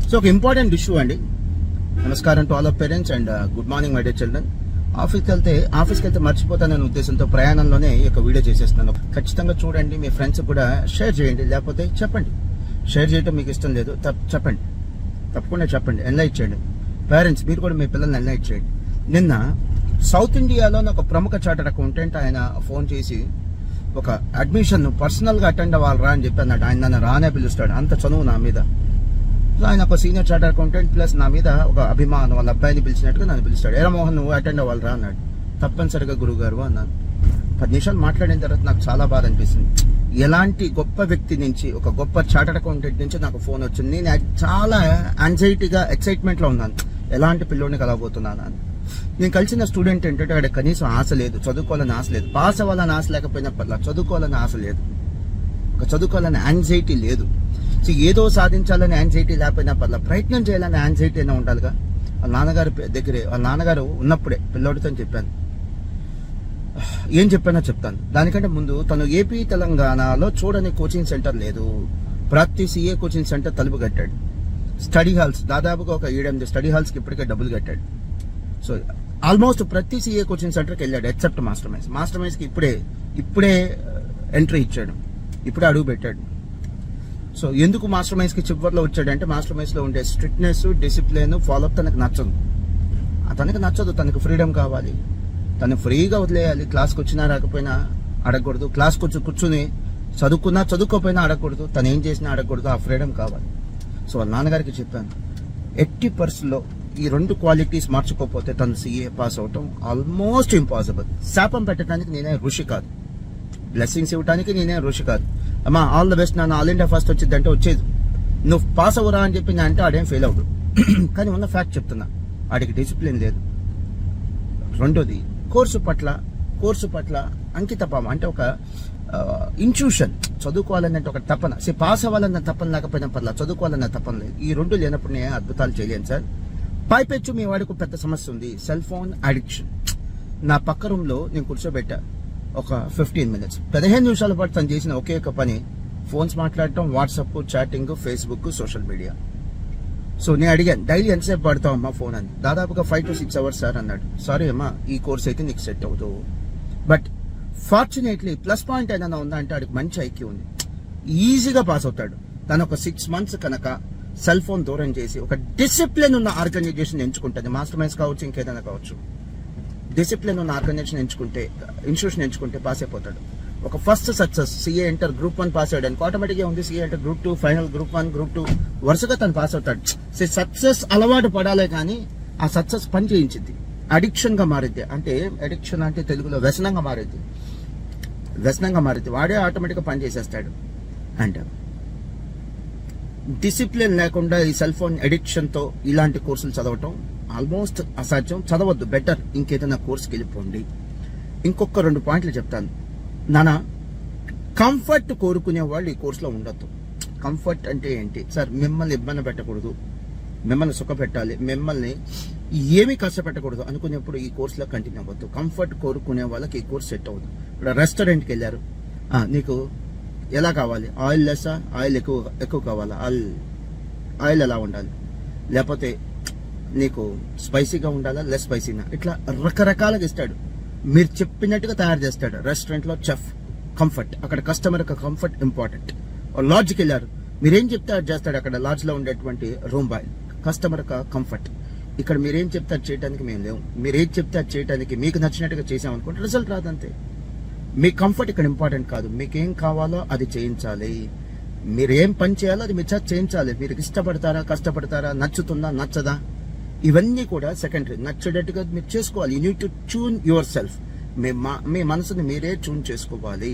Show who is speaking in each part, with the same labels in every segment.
Speaker 1: So ఒక important issue అండి. నమస్కారం to all of parents and good morning my dear children. ఆఫీస్కి వెళ్తే మర్చిపోతాననే ఉద్దేశంతో ప్రయాణంలోనే ఈ యొక్క వీడియో చేసేస్తున్నాను. ఖచ్చితంగా చూడండి, మీ ఫ్రెండ్స్ కూడా షేర్ చేయండి, లేకపోతే చెప్పండి. షేర్ చేయడం మీకు ఇష్టం లేదు చెప్పండి, తప్పకుండా చెప్పండి, ఎన్లైట్ చేయండి. పేరెంట్స్ మీరు కూడా మీ పిల్లల్ని ఎన్లైట్ చేయండి. నిన్న సౌత్ ఇండియాలో ఒక ప్రముఖ చార్టర్డ్ అకౌంటెంట్ ఆయన ఫోన్ చేసి ఒక అడ్మిషన్ పర్సనల్ గా అటెండ్ అవ్వాలరా అని చెప్పి అన్నాడు. ఆయన నన్ను రానే పిలుస్తాడు, అంత చదువు నా మీద. ఆయన ఒక సీనియర్ చార్టర్డ్ అకౌంటెంట్ ప్లస్ నా మీద ఒక అభిమానం, వాళ్ళ అబ్బాయిని పిలిచినట్టుగా నన్ను పిలుస్తాడు. ఏరా మోహన్ నువ్వు అటెండ్ అవ్వాలరా అన్నాడు. తప్పనిసరిగా గురువు గారు అన్నాను. 10 నిమిషాలు మాట్లాడిన తర్వాత నాకు చాలా బాధ అనిపిస్తుంది. ఎలాంటి గొప్ప వ్యక్తి నుంచి, ఒక గొప్ప చార్టర్డ్ అకౌంటెంట్ నుంచి నాకు ఫోన్ వచ్చింది. నేను చాలా యాంగ్జైటీగా ఎక్సైట్మెంట్ లో ఉన్నాను. ఎలాంటి పిల్లోడిని కలగబోతున్నాను అని. నేను కలిసిన స్టూడెంట్ ఏంటంటే అక్కడ కనీసం ఆశ లేదు, చదువుకోవాలని ఆశ లేదు. పాస్ అవ్వాలని ఆశ లేకపోయినా పర్లా, చదువుకోవాలని ఆశ లేదు, ఒక చదువుకోవాలని యాంగ్జైటీ లేదు. సో ఏదో సాధించాలని యాంగ్జైటీ లేకపోయినా పర్లా, ప్రయత్నం చేయాలని యాంగ్జైటీ అయినా ఉండాలిగా. వాళ్ళ నాన్నగారు దగ్గరే, వాళ్ళ నాన్నగారు ఉన్నప్పుడే పిల్లోడితో చెప్పాను. ఏం చెప్పానో చెప్తాను. దానికంటే ముందు తను ఏపీ తెలంగాణలో చూడని కోచింగ్ సెంటర్ లేదు. ప్రతి CA కోచింగ్ సెంటర్ తలుపు కట్టాడు. స్టడీ హాల్స్ దాదాపుగా ఒక 7-8 స్టడీ హాల్స్ కి ఇప్పటికే డబ్బులు కట్టాడు. సో ఆల్మోస్ట్ ప్రతి CA కోచింగ్ సెంటర్కి వెళ్ళాడు ఎక్సెప్ట్ మాస్టర్ మైన్స్ కి ఇప్పుడే ఎంట్రీ ఇచ్చాడు, ఇప్పుడే అడుగు పెట్టాడు. సో ఎందుకు మాస్టర్ మైన్స్ కి చివరిలో వచ్చాడంటే మాస్టర్ మైన్స్ లో ఉండే స్ట్రిక్ట్నెస్, డిసిప్లిన్, ఫాలోఅప్ తనకు నచ్చదు. తనకు ఫ్రీడమ్ కావాలి, తను ఫ్రీగా వదిలేయాలి. క్లాస్కి వచ్చినా రాకపోయినా అడగకూడదు, క్లాస్కి వచ్చి కూర్చుని చదువుకున్నా చదువుకోపోయినా అడగకూడదు, తను ఏం చేసినా అడగకూడదు. ఆ ఫ్రీడమ్ కావాలి. సో వాళ్ళ నాన్నగారికి చెప్పాను, ఎట్టి పరిస్థితుల్లో ఈ 2 క్వాలిటీస్ మార్చుకోకపోతే తను CA పాస్ అవటం ఆల్మోస్ట్ ఇంపాసిబుల్. శాపం పెట్టడానికి నేనే ఋషి కాదు, బ్లెస్సింగ్స్ ఇవ్వడానికి నేనే ఋషి కాదు. అమ్మా ఆల్ ద బెస్ట్, నాన్న ఆల్ ఇండియా ఫస్ట్ వచ్చింది అంటే వచ్చేది. నువ్వు పాస్ అవ్వరా అని చెప్పి అంటే ఆడేం ఫెయిల్ అవ్వడు. కానీ ఉన్న ఫ్యాక్ట్ చెప్తున్నా, ఆడికి డిసిప్లిన్ లేదు. రెండోది కోర్సు పట్ల అంకితభావం, అంటే ఒక ఇన్స్టిట్యూషన్, చదువుకోవాలన్న ఒక తపన. పాస్ అవ్వాలన్న తపన లేకపోయినా పర్లా, చదువుకోవాలన్న తపన లేదు. ఈ 2 లేనప్పుడు నేను అద్భుతాలు చేయలేను సార్. పైపెచ్చు మీ వాడికి పెద్ద సమస్య ఉంది, సెల్ ఫోన్ అడిక్షన్. నా పక్క రూమ్ లో నేను కూర్చోబెట్టా ఒక 15 minutes, 15 నిమిషాల పాటు తను చేసిన ఒకే ఒక పని ఫోన్స్ మాట్లాడటం, WhatsApp, chatting, Facebook, social media. So నేను అడిగాను, డైలీ ఎంతసేపు పడతావు అమ్మా ఫోన్ అని. దాదాపుగా 5 to 6 hours సార్ అన్నాడు. సారీ అమ్మా, ఈ కోర్స్ అయితే నీకు సెట్ అవ్వదు. బట్ ఫార్చునేట్లీ ప్లస్ పాయింట్ ఏదైనా ఉందా అంటే ఆడికి మంచి ఐక్యూ ఉంది, ఈజీగా పాస్ అవుతాడు. తను ఒక 6 months కనుక సెల్ ఫోన్ దూరం చేసి ఒక డిసిప్లిన్ ఉన్న ఆర్గనైజేషన్ ఎంచుకుంటుంది, మాస్టర్ మైండ్స్ కావచ్చు, ఇంకేదైనా కావచ్చు. డిసిప్లిన్ ఉన్న ఆర్గనైజేషన్ ఇన్స్టిట్యూషన్ ఎంచుకుంటే పాస్ అయిపోతాడు. ఒక first success CA inter Group 1 pass అయ్యాడు అనుకో, ఆటోమేటిక్గా ఉంది CA inter Group 2, final Group 1, Group 2 వరుసగా తను పాస్ అవుతాడు. సక్సెస్ అలవాటు పడాలే కానీ ఆ సక్సెస్ పని చేయించింది. అడిక్షన్ గా మారిద్ది, అంటే అడిక్షన్ అంటే తెలుగులో వ్యసనంగా మారిద్ది. వాడే ఆటోమేటిక్గా పని చేసేస్తాడు. అండ్ డిసిప్లిన్ లేకుండా ఈ సెల్ ఫోన్ అడిక్షన్ తో ఇలాంటి కోర్సులు చదవటం ఆల్మోస్ట్ అసాధ్యం. చదవద్దు, బెటర్ ఇంకేదైనా కోర్సుకి వెళ్ళిపోండి. ఇంకొక 2 పాయింట్లు చెప్తాను. నాన్న, కంఫర్ట్ కోరుకునే వాళ్ళు ఈ కోర్సులో ఉండొద్దు. కంఫర్ట్ అంటే ఏంటి సార్? మిమ్మల్ని ఇబ్బంది పెట్టకూడదు, మిమ్మల్ని సుఖ పెట్టాలి, మిమ్మల్ని ఏమీ కష్టపెట్టకూడదు అనుకునేప్పుడు ఈ కోర్సులో కంటిన్యూ అవ్వద్దు. కంఫర్ట్ కోరుకునే వాళ్ళకి ఈ కోర్స్ సెట్ అవ్వదు. ఇప్పుడు రెస్టారెంట్కి వెళ్ళారు, నీకు ఎలా కావాలి? ఆయిల్ లెస్సా, ఆయిల్ ఎక్కువ కావాలా, ఆయిల్ ఎలా ఉండాలి, లేకపోతే నీకు స్పైసీగా ఉండాలా, లెస్ స్పైసీనా, ఇట్లా రకరకాలుగా ఇస్తాడు. మీరు చెప్పినట్టుగా తయారు చేస్తాడు. రెస్టారెంట్ లో చెఫ్ కంఫర్ట్, అక్కడ కస్టమర్ యొక్క కంఫర్ట్ ఇంపార్టెంట్. లాడ్జ్కి వెళ్ళారు, మీరేం చెప్తే అది చేస్తాడు. అక్కడ లాడ్జ్ లో ఉండేటువంటి రూమ్ బాయ్, కస్టమర్ యొక్క కంఫర్ట్. ఇక్కడ మీరేం చెప్తే అది చేయడానికి మేము లేవు. మీరేం చెప్తే అది చేయడానికి మీకు నచ్చినట్టుగా చేసామనుకుంటే రిజల్ట్ రాదంతే. మీ కంఫర్ట్ ఇక్కడ ఇంపార్టెంట్ కాదు, మీకేం కావాలో అది చేయించాలి. మీరు ఏం పని చేయాలో అది మీరు చేయించాలి. మీరు ఇష్టపడతారా, కష్టపడతారా, నచ్చుతుందా, నచ్చదా, ఇవన్నీ కూడా సెకండరీ. నచ్చేటట్టుగా మీరు చేసుకోవాలి. You need to tune yourself. మీ మనసుని మీరే ట్యూన్ చేసుకోవాలి.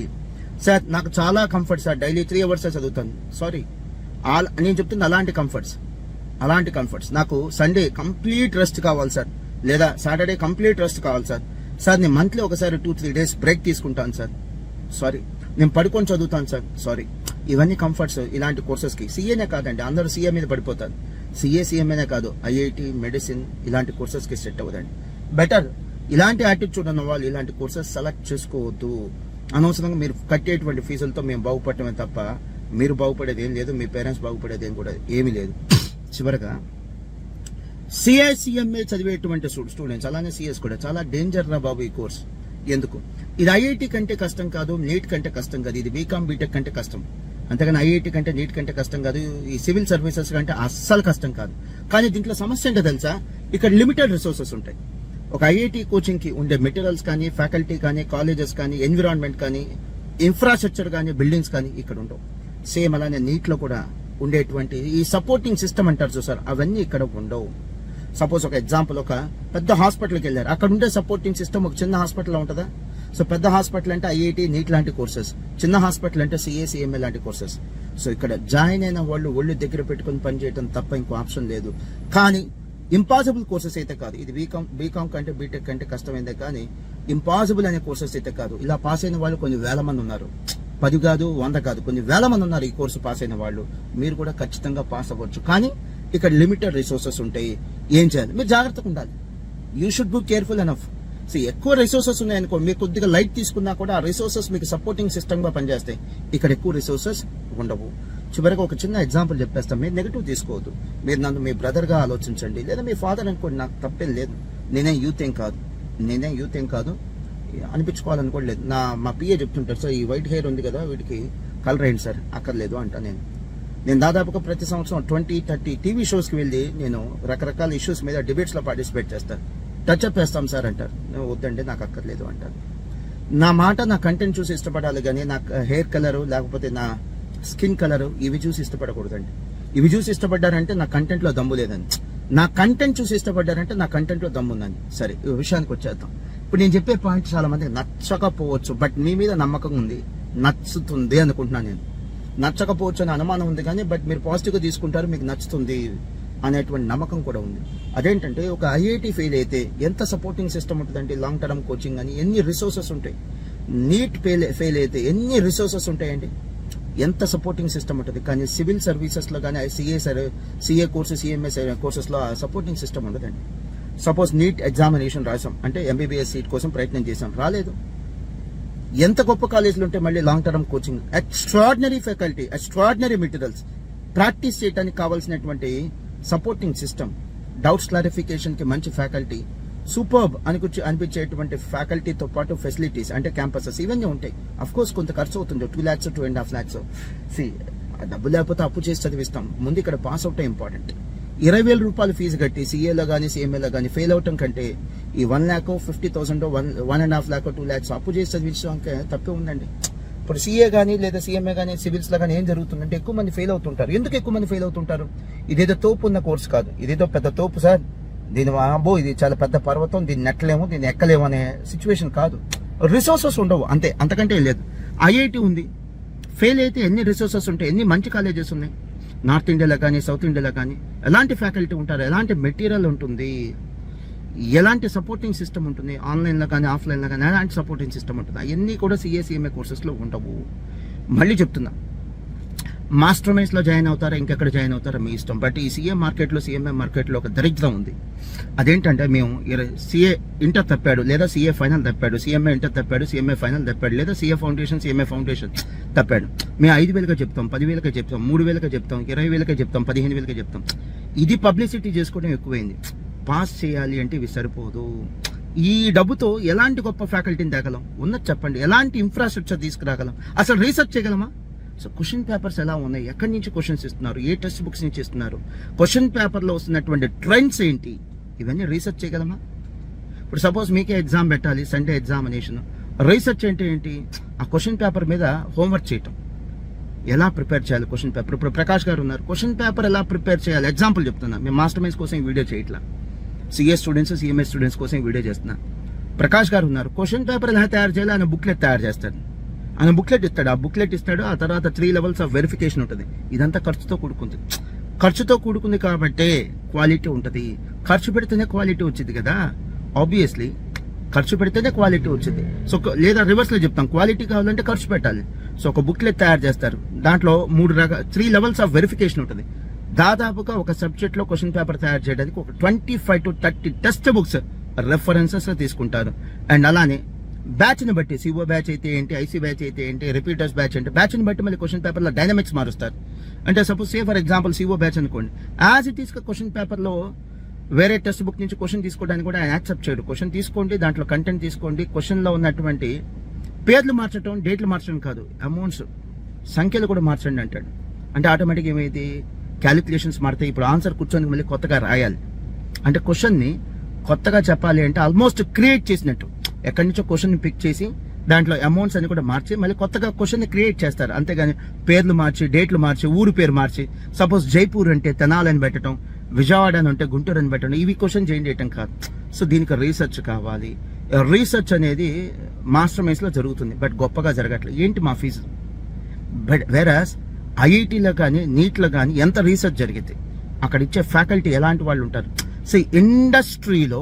Speaker 1: సార్ నాకు చాలా కంఫర్ట్ సార్, డైలీ 3 hours చదువుతాను. సారీ, నేను చెప్తుంది అలాంటి కంఫర్ట్స్. నాకు సండే కంప్లీట్ రెస్ట్ కావాలి సార్, లేదా సాటర్డే కంప్లీట్ రెస్ట్ కావాలి సార్. నేను మంత్లీ ఒకసారి 2-3 days బ్రేక్ తీసుకుంటాను సార్. సారీ, నేను పడుకొని చదువుతాను సార్. సారీ, ఇవన్నీ కంఫర్ట్స్. ఇలాంటి కోర్సెస్ కి CAనే కాదండి, అందరూ CA మీద పడిపోతారు. CMAనే కాదు, IIT, మెడిసిన్ ఇలాంటి కోర్సెస్ కి సెట్ అవ్వదండి. బెటర్ ఇలాంటి యాటిట్యూడ్ ఉన్న వాళ్ళు ఇలాంటి కోర్సెస్ సెలెక్ట్ చేసుకోవద్దు. అనవసరంగా మీరు కట్టేటువంటి ఫీజులతో మేము బాగుపడటమే తప్ప మీరు బాగుపడేది ఏం లేదు, మీ పేరెంట్స్ బాగుపడేది ఏం కూడా ఏమీ లేదు. చివరగా సిఐసిఎంఏ చదివేటువంటి స్టూడెంట్స్, అలానే సిఎస్ కూడా చాలా డేంజర్ రా బాబు ఈ కోర్స్. ఎందుకు? ఇది ఐఐటి కంటే కష్టం కాదు, నీట్ కంటే కష్టం కాదు, ఇది బీకామ్ బీటెక్ కంటే కష్టం. అంతేగాని ఐఐటి కంటే నీట్ కంటే కష్టం కాదు, ఈ సివిల్ సర్వీసెస్ కంటే అస్సలు కష్టం కాదు. కానీ దీంట్లో సమస్య ఏంటో తెలుసా? ఇక్కడ లిమిటెడ్ రిసోర్సెస్ ఉంటాయి. ఒక ఐఐటి కోచింగ్ కి ఉండే మెటీరియల్స్ కానీ, ఫ్యాకల్టీ కానీ, కాలేజెస్ కానీ, ఎన్విరాన్మెంట్ కానీ, ఇన్ఫ్రాస్ట్రక్చర్ కానీ, బిల్డింగ్స్ కానీ ఇక్కడ ఉండవు. సేమ్ అలానే నీట్ లో కూడా ఉండేటువంటి ఈ సపోర్టింగ్ సిస్టమ్ అంటారు చూసారు, అవన్నీ ఇక్కడ ఉండవు. సపోజ్ ఒక ఎగ్జాంపుల్, ఒక పెద్ద హాస్పిటల్కి వెళ్ళారు, అక్కడ ఉండే సపోర్టింగ్ సిస్టమ్ ఒక చిన్న హాస్పిటల్లో ఉంటుందా? సో పెద్ద హాస్పిటల్ అంటే ఐఐటి నీట్ లాంటి కోర్సెస్, చిన్న హాస్పిటల్ అంటే సిఏ లాంటి కోర్సెస్. సో ఇక్కడ జాయిన్ అయిన వాళ్ళు ఒళ్ళు దగ్గర పెట్టుకుని పనిచేయడం తప్ప ఇంకో ఆప్షన్ లేదు. కానీ ఇంపాసిబుల్ కోర్సెస్ అయితే కాదు. ఇది బీకామ్ కంటే బీటెక్ కంటే కష్టమైందే, కానీ ఇంపాసిబుల్ అనే కోర్సెస్ అయితే కాదు. ఇలా పాస్ అయిన వాళ్ళు కొన్ని వేల మంది ఉన్నారు, 10 కాదు 100 కాదు, కొన్ని వేల మంది ఉన్నారు ఈ కోర్సు పాస్ అయిన వాళ్ళు. మీరు కూడా ఖచ్చితంగా పాస్ అవ్వచ్చు. కానీ ఇక్కడ లిమిటెడ్ రిసోర్సెస్ ఉంటాయి. ఏం చేయాలి? మీరు జాగ్రత్తగా ఉండాలి. You should be careful enough. So ఎక్కువ రిసోర్సెస్ ఉన్నాయనుకో, మీరు కొద్దిగా లైట్ తీసుకున్నా కూడా ఆ రిసోర్సెస్ మీకు సపోర్టింగ్ సిస్టమ్ గా పనిచేస్తాయి. ఇక్కడ ఎక్కువ రిసోర్సెస్ ఉండవు. చివరికి ఒక చిన్న ఎగ్జాంపుల్ చెప్పేస్తాం, మీరు నెగిటివ్ తీసుకోవద్దు. మీరు నన్ను మీ బ్రదర్ గా ఆలోచించండి, లేదా మీ ఫాదర్ అనుకోండి, నాకు తప్పేం లేదు. నేనేం యూత్ ఏం కాదు అనిపించుకోవాలనుకోలేదు. మా పిఏ చెప్తుంటారు, సార్ ఈ వైట్ హెయిర్ ఉంది కదా, వీటికి కలర్ ఏంటి సార్? అక్కర్లేదు అంట. నేను దాదాపుగా ప్రతి సంవత్సరం 20-30 టీవీ షోస్ కి వెళ్ళి నేను రకరకాల ఇష్యూస్ మీద డిబేట్స్ లో పార్టిసిపేట్ చేస్తాను. టచ్ అప్ వేస్తాం సార్ అంటారు. నేను వద్దండి, నాకు అక్కర్లేదు అంటాను. నా మాట, నా కంటెంట్ చూసి ఇష్టపడాలి, కానీ నా హెయిర్ కలరు లేకపోతే నా స్కిన్ కలరు ఇవి చూసి ఇష్టపడకూడదండి. ఇవి చూసి ఇష్టపడ్డారంటే నా కంటెంట్ లో దమ్ము లేదని. నా కంటెంట్ చూసి ఇష్టపడ్డారంటే నా కంటెంట్ లో దమ్ము ఉందని. సరే, ఈ విషయానికి వచ్చేద్దాం. ఇప్పుడు నేను చెప్పే పాయింట్ చాలా మందికి నచ్చకపోవచ్చు, బట్ మీ మీద నమ్మకం ఉంది, నచ్చుతుంది అనుకుంటున్నాను. నేను నచ్చకపోవచ్చు అని అనుమానం ఉంది, కానీ బట్ మీరు పాజిటివ్గా తీసుకుంటారు, మీకు నచ్చుతుంది అనేటువంటి నమ్మకం కూడా ఉంది. అదేంటంటే, ఒక ఐఐటి ఫెయిల్ అయితే ఎంత సపోర్టింగ్ సిస్టమ్ ఉంటుందంటే, లాంగ్ టర్మ్ కోచింగ్ అని ఎన్ని రిసోర్సెస్ ఉంటాయి. నీట్ ఫెయిల్ అయితే ఎన్ని రిసోర్సెస్ ఉంటాయండి, ఎంత సపోర్టింగ్ సిస్టమ్ ఉంటుంది. కానీ సివిల్ సర్వీసెస్ లో కానీ సిఏ కోర్సు, సిఎంఎస్ కోర్సెస్ లో సపోర్టింగ్ సిస్టమ్ ఉండదండి. సపోజ్ నీట్ ఎగ్జామినేషన్ రాసాం అంటే ఎంబీబీఎస్ సీట్ కోసం ప్రయత్నం చేసాం, రాలేదు. ఎంత గొప్ప కాలేజీలు ఉంటే మళ్ళీ long term coaching, extraordinary faculty, extraordinary materials, practice చేయడానికి కావాల్సినటువంటి సపోర్టింగ్ సిస్టమ్, డౌట్స్ క్లారిఫికేషన్ కి మంచి ఫ్యాకల్టీ, సూపర్బ్ అనిపించేటువంటి ఫ్యాకల్టీతో పాటు ఫెసిలిటీస్ అంటే క్యాంపసెస్, ఇవన్నీ ఉంటాయి. అఫ్ కోర్స్ కొంత ఖర్చు అవుతుంది, 2 lakhs 2.5 lakhs. డబ్బు లేకపోతే అప్పు చేసి చదివిస్తాం. ముందు ఇక్కడ పాస్ అవుట్ ఇంపార్టెంట్. 20,000 రూపాయలు ఫీజు కట్టి సిఏలో కానీ సిఎంఏలో కానీ ఫెయిల్ అవటం కంటే ఈ 1,50,000 1.5 lakh 2 lakhs అప్పు చేసి చదివించడానికి తప్పే ఉందండి. ఇప్పుడు సీఏ కానీ లేదా సిఎంఏ కానీ సివిల్స్ లో కానీ ఏం జరుగుతుందంటే, ఎక్కువ మంది ఫెయిల్ అవుతుంటారు. ఎందుకు ఎక్కువ మంది ఫెయిల్ అవుతుంటారు? ఇదేదో తోపు ఉన్న కోర్స్ కాదు, ఇదేదో పెద్ద తోపు సార్, ఇది చాలా పెద్ద పర్వతం, దీన్ని నెట్టలేము, దీన్ని ఎక్కలేము అనే సిచ్యువేషన్ కాదు. రిసోర్సెస్ ఉండవు, అంతే, అంతకంటే లేదు. ఐఐటి ఉంది, ఫెయిల్ అయితే ఎన్ని రిసోర్సెస్ ఉంటాయి, ఎన్ని మంచి కాలేజెస్ ఉన్నాయి. నార్త్ ఇండియాలో కానీ సౌత్ ఇండియాలో కానీ ఎలాంటి ఫ్యాకల్టీ ఉంటారు, ఎలాంటి మెటీరియల్ ఉంటుంది, ఎలాంటి సపోర్టింగ్ సిస్టమ్ ఉంటుంది, ఆన్లైన్లో కానీ ఆఫ్లైన్లో కానీ ఎలాంటి సపోర్టింగ్ సిస్టమ్ ఉంటుంది, అవన్నీ కూడా సిఏ కోర్సెస్లో ఉండవు. మళ్ళీ చెప్తున్నా, మాస్టర్ మైన్స్ లో జాయిన్ అవుతారా, ఇంకెక్కడ జాయిన్ అవుతారా మీ ఇష్టం. బట్ ఈ సిఎంఏ మార్కెట్లో ఒక దరిద్రం ఉంది. అదేంటంటే, మేము సిఏ ఇంటర్ తప్పాడు, లేదా సిఏ ఫైనల్ తప్పాడు, సిఎంఏ ఇంటర్ తప్పాడు, సిఎంఏ ఫైనల్ తప్పాడు, లేదా సిఏ ఫౌండేషన్ సిఎంఏ ఫౌండేషన్ తప్పాడు, మేము 5,000గా చెప్తాం, 10,000గా చెప్తాం, 3,000గా చెప్తాం, 20,000గా చెప్తాం, 15,000గా చెప్తాం. ఇది పబ్లిసిటీ చేసుకోవడం ఎక్కువైంది. పాస్ చేయాలి అంటే ఇవి సరిపోదు. ఈ డబ్బుతో ఎలాంటి గొప్ప ఫ్యాకల్టీని తేగలం? ఉన్నది చెప్పండి. ఎలాంటి ఇన్ఫ్రాస్ట్రక్చర్ తీసుకురాగలం? అసలు రీసెర్చ్ చేయగలమా? సో క్వశ్చన్ పేపర్స్ ఎలా ఉన్నాయి, ఎక్కడి నుంచి క్వశ్చన్స్ ఇస్తున్నారు, ఏ టెక్స్ట్ బుక్స్ నుంచి ఇస్తున్నారు, క్వశ్చన్ పేపర్లో వస్తున్నటువంటి ట్రెండ్స్ ఏంటి, ఇవన్నీ రీసెర్చ్ చేయగలమా? ఇప్పుడు సపోజ్ మీకే ఎగ్జామ్ పెట్టాలి, సండే ఎగ్జామినేషన్. రీసెర్చ్ అంటే ఏంటి? ఆ క్వశ్చన్ పేపర్ మీద హోంవర్క్ చేయటం, ఎలా ప్రిపేర్ చేయాలి క్వశ్చన్ పేపర్. ఇప్పుడు ప్రకాష్ గారు ఉన్నారు, క్వశ్చన్ పేపర్ ఎలా ప్రిపేర్ చేయాలి ఎగ్జాంపుల్ చెప్తున్నా. మేము మాస్టర్ మైన్స్ కోసం వీడియో చేయట్లా, సిఏ స్టూడెంట్స్ సిఎంఎస్ స్టూడెంట్స్ కోసం వీడియో చేస్తున్నా. ప్రకాష్ గారు ఉన్నారు, క్వశ్చన్ పేపర్ ఎలా తయారు చేయాలి ఆయన బుక్లెట్ తయారు చేస్తాడు. ఆయన బుక్లెట్ ఇస్తాడు, ఆ బుక్లెట్ ఇస్తాడు, ఆ తర్వాత 3 levels ఆఫ్ వెరిఫికేషన్ ఉంటుంది. ఇదంతా ఖర్చుతో కూడుకుంది కాబట్టి క్వాలిటీ ఉంటుంది. ఖర్చు పెడితేనే క్వాలిటీ వచ్చింది కదా, ఆబ్వియస్లీ ఖర్చు పెడితేనే క్వాలిటీ వచ్చింది. సో లేదా రివర్స్ లో చెప్తాం, క్వాలిటీ కావాలంటే ఖర్చు పెట్టాలి. సో ఒక బుక్లెట్ తయారు చేస్తారు, దాంట్లో 3 levels ఆఫ్ వెరిఫికేషన్ ఉంటుంది. దాదాపుగా ఒక సబ్జెక్ట్ లో క్వశ్చన్ పేపర్ తయారు చేయడానికి ఒక 25 to 30 టెక్స్ట్ బుక్స్ రెఫరెన్సెస్ తీసుకుంటారు. అండ్ అలానే బ్యాచ్ ని బట్టి, సిఓ బ్యాచ్ అయితే ఏంటి, ఐసీ బ్యాచ్ అయితే ఏంటి, రిపీటర్స్ బ్యాచ్ అంటే బ్యాచ్ ని బట్టి మళ్ళీ క్వశ్చన్ పేపర్ లో డైనమిక్స్ మారుస్తారు. అంటే suppose say for example CO batch అనుకోండి, యాజ్ ఇట్ ఈస్ క్వశ్చన్ పేపర్లో వేరే టెక్స్ట్ బుక్ నుంచి క్వశ్చన్ తీసుకోవడానికి కూడా ఆయన యాక్సెప్ట్ చేయడు. క్వశ్చన్ తీసుకోండి, దాంట్లో కంటెంట్ తీసుకోండి, క్వశ్చన్లో ఉన్నటువంటి పేర్లు మార్చడం, డేట్లు మార్చడం కాదు, అమౌంట్స్ సంఖ్యలు కూడా మార్చండి అంటాడు. అంటే ఆటోమేటిక్ ఏమైంది, క్యాలిక్యులేషన్స్ మారుతాయి. ఇప్పుడు ఆన్సర్ కూర్చొని మళ్ళీ కొత్తగా రాయాలి. అంటే క్వశ్చన్ని కొత్తగా చెప్పాలి అంటే ఆల్మోస్ట్ క్రియేట్ చేసినట్టు. ఎక్కడి నుంచో క్వశ్చన్ని పిక్ చేసి దాంట్లో అమౌంట్స్ అని కూడా మార్చి మళ్ళీ కొత్తగా క్వశ్చన్ని క్రియేట్ చేస్తారు. అంతేగాని పేర్లు మార్చి, డేట్లు మార్చి, ఊరు పేరు మార్చి, సపోజ్ జైపూర్ అంటే తెనాలి అని పెట్టడం, విజయవాడ అని అంటే గుంటూరు అని పెట్టడం, ఇవి క్వశ్చన్ చేంజ్ చేయటం కాదు. సో దీనికి రీసెర్చ్ కావాలి. రీసెర్చ్ అనేది మాస్టర్ మైండ్స్లో జరుగుతుంది, బట్ గొప్పగా జరగట్లేదు. ఏంటి మా ఫీజు? బట్ వేరాస్ ఐఐటీలో కానీ నీట్లో కానీ ఎంత రీసెర్చ్ జరిగింది, అక్కడ ఇచ్చే ఫ్యాకల్టీ ఎలాంటి వాళ్ళు ఉంటారు. సో ఇండస్ట్రీలో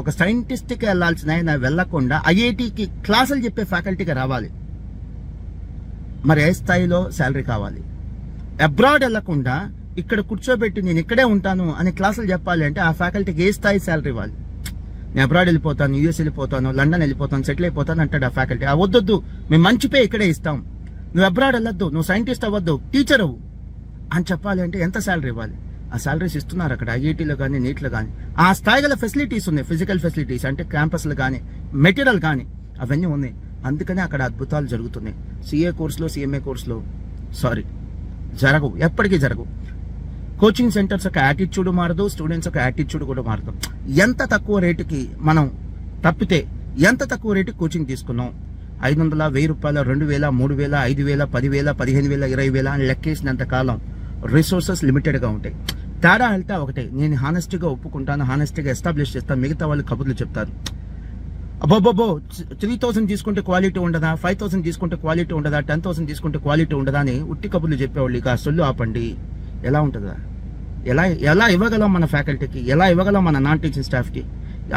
Speaker 1: ఒక సైంటిస్ట్కి వెళ్ళాల్సిన ఆయన వెళ్ళకుండా ఐఐటీకి క్లాసులు చెప్పే ఫ్యాకల్టీగా రావాలి. మరి ఏ స్థాయిలో శాలరీ కావాలి? అబ్రాడ్ వెళ్ళకుండా ఇక్కడ కూర్చోబెట్టి నేను ఇక్కడే ఉంటాను అని క్లాసులు చెప్పాలి అంటే ఆ ఫ్యాకల్టీకి ఏ స్థాయి శాలరీ ఇవ్వాలి? నేను అబ్రాడ్ వెళ్ళిపోతాను, యూఎస్ వెళ్ళిపోతాను, లండన్ వెళ్ళిపోతాను, సెటిల్ అయిపోతాను అంటాడు ఆ ఫ్యాకల్టీ. ఆ వద్దొద్దు, మేము మంచి పే ఇక్కడే ఇస్తాం, నువ్వు అబ్రాడ్ వెళ్ళొద్దు, నువ్వు సైంటిస్ట్ అవ్వద్దు, టీచర్ అవ్వు అని చెప్పాలి అంటే ఎంత శాలరీ ఇవ్వాలి? ఆ శాలరీస్ ఇస్తున్నారు అక్కడ ఐఐటీలో కానీ నీట్లో కానీ. ఆ స్థాయి గల ఫెసిలిటీస్ ఉన్నాయి, ఫిజికల్ ఫెసిలిటీస్ అంటే క్యాంపస్లు కానీ మెటీరియల్ కానీ అవన్నీ ఉన్నాయి. అందుకనే అక్కడ అద్భుతాలు జరుగుతున్నాయి. సిఏ కోర్సులో, సిఎంఏ కోర్సులో జరగవు, ఎప్పటికీ జరగవు. కోచింగ్ సెంటర్స్ యొక్క యాటిట్యూడ్ మారదు, స్టూడెంట్స్ యొక్క యాటిట్యూడ్ కూడా మారదు. ఎంత తక్కువ రేటుకి మనం తప్పితే, ఎంత తక్కువ రేటుకి కోచింగ్ తీసుకున్నాం, 500, 1000 రూపాయలు, 2000, 3000, 5000, 10,000, 15,000, 20,000 అని లెక్కేసినంత కాలం రిసోర్సెస్ లిమిటెడ్గా ఉంటాయి. తేడా వెళ్తే ఒకటే, నేను హానెస్ట్గా ఒప్పుకుంటాను, హానెస్ట్గా ఎస్టాబ్లిష్ చేస్తాను, మిగతా వాళ్ళు కబుర్లు చెప్తారు. అబ్బోబ్బో 3,000 తీసుకుంటే క్వాలిటీ ఉండదా, 5,000 తీసుకుంటే క్వాలిటీ ఉండదా, 10,000 తీసుకుంటే క్వాలిటీ ఉండదా అని ఉట్టి కబుర్లు చెప్పేవాళ్ళు. ఇక సొల్లు ఆపండి. ఎలా ఉంటుందా? ఎలా ఇవ్వగలం మన ఫ్యాకల్టీకి, ఎలా ఇవ్వగలం మన నాన్ టీచింగ్ స్టాఫ్కి?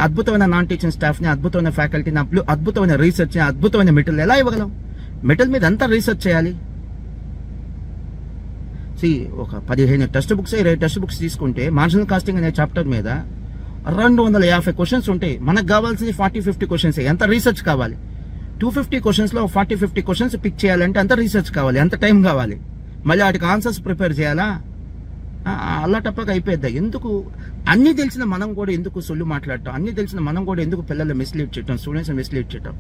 Speaker 1: అద్భుతమైన నాన్ టీచింగ్ స్టాఫ్ని, అద్భుతమైన ఫ్యాకల్టీని, అద్భుతమైన రీసెర్చ్ని, అద్భుతమైన మెటీరియల్ ఎలా ఇవ్వగలం? మెటీరియల్ మీద ఎంత రీసెర్చ్ చేయాలి? ఒక 15 టెక్స్ట్ బుక్స్, 20 టెక్స్ట్ బుక్స్ తీసుకుంటే మార్జినల్ కాస్టింగ్ అనే చాప్టర్ మీద 250 క్వశ్చన్స్ ఉంటాయి. మనకు కావాల్సింది 40-50 క్వశ్చన్స్. ఎంత రీసెర్చ్ కావాలి? 250 క్వశ్చన్స్లో 40-50 క్వశ్చన్స్ పిక్ చేయాలంటే ఎంత రీసెర్చ్ కావాలి, ఎంత టైం కావాలి? మళ్ళీ వాటికి ఆన్సర్స్ ప్రిపేర్ చేయాలా? అల్లాటప్పగా అయిపోద్దా? ఎందుకు అన్ని తెలిసిన మనం కూడా ఎందుకు సొల్లు మాట్లాడటం, అన్ని తెలిసిన మనం కూడా ఎందుకు పిల్లల్ని మిస్లీడ్ చేయటం, స్టూడెంట్స్ మిస్లీడ్ చేయటం?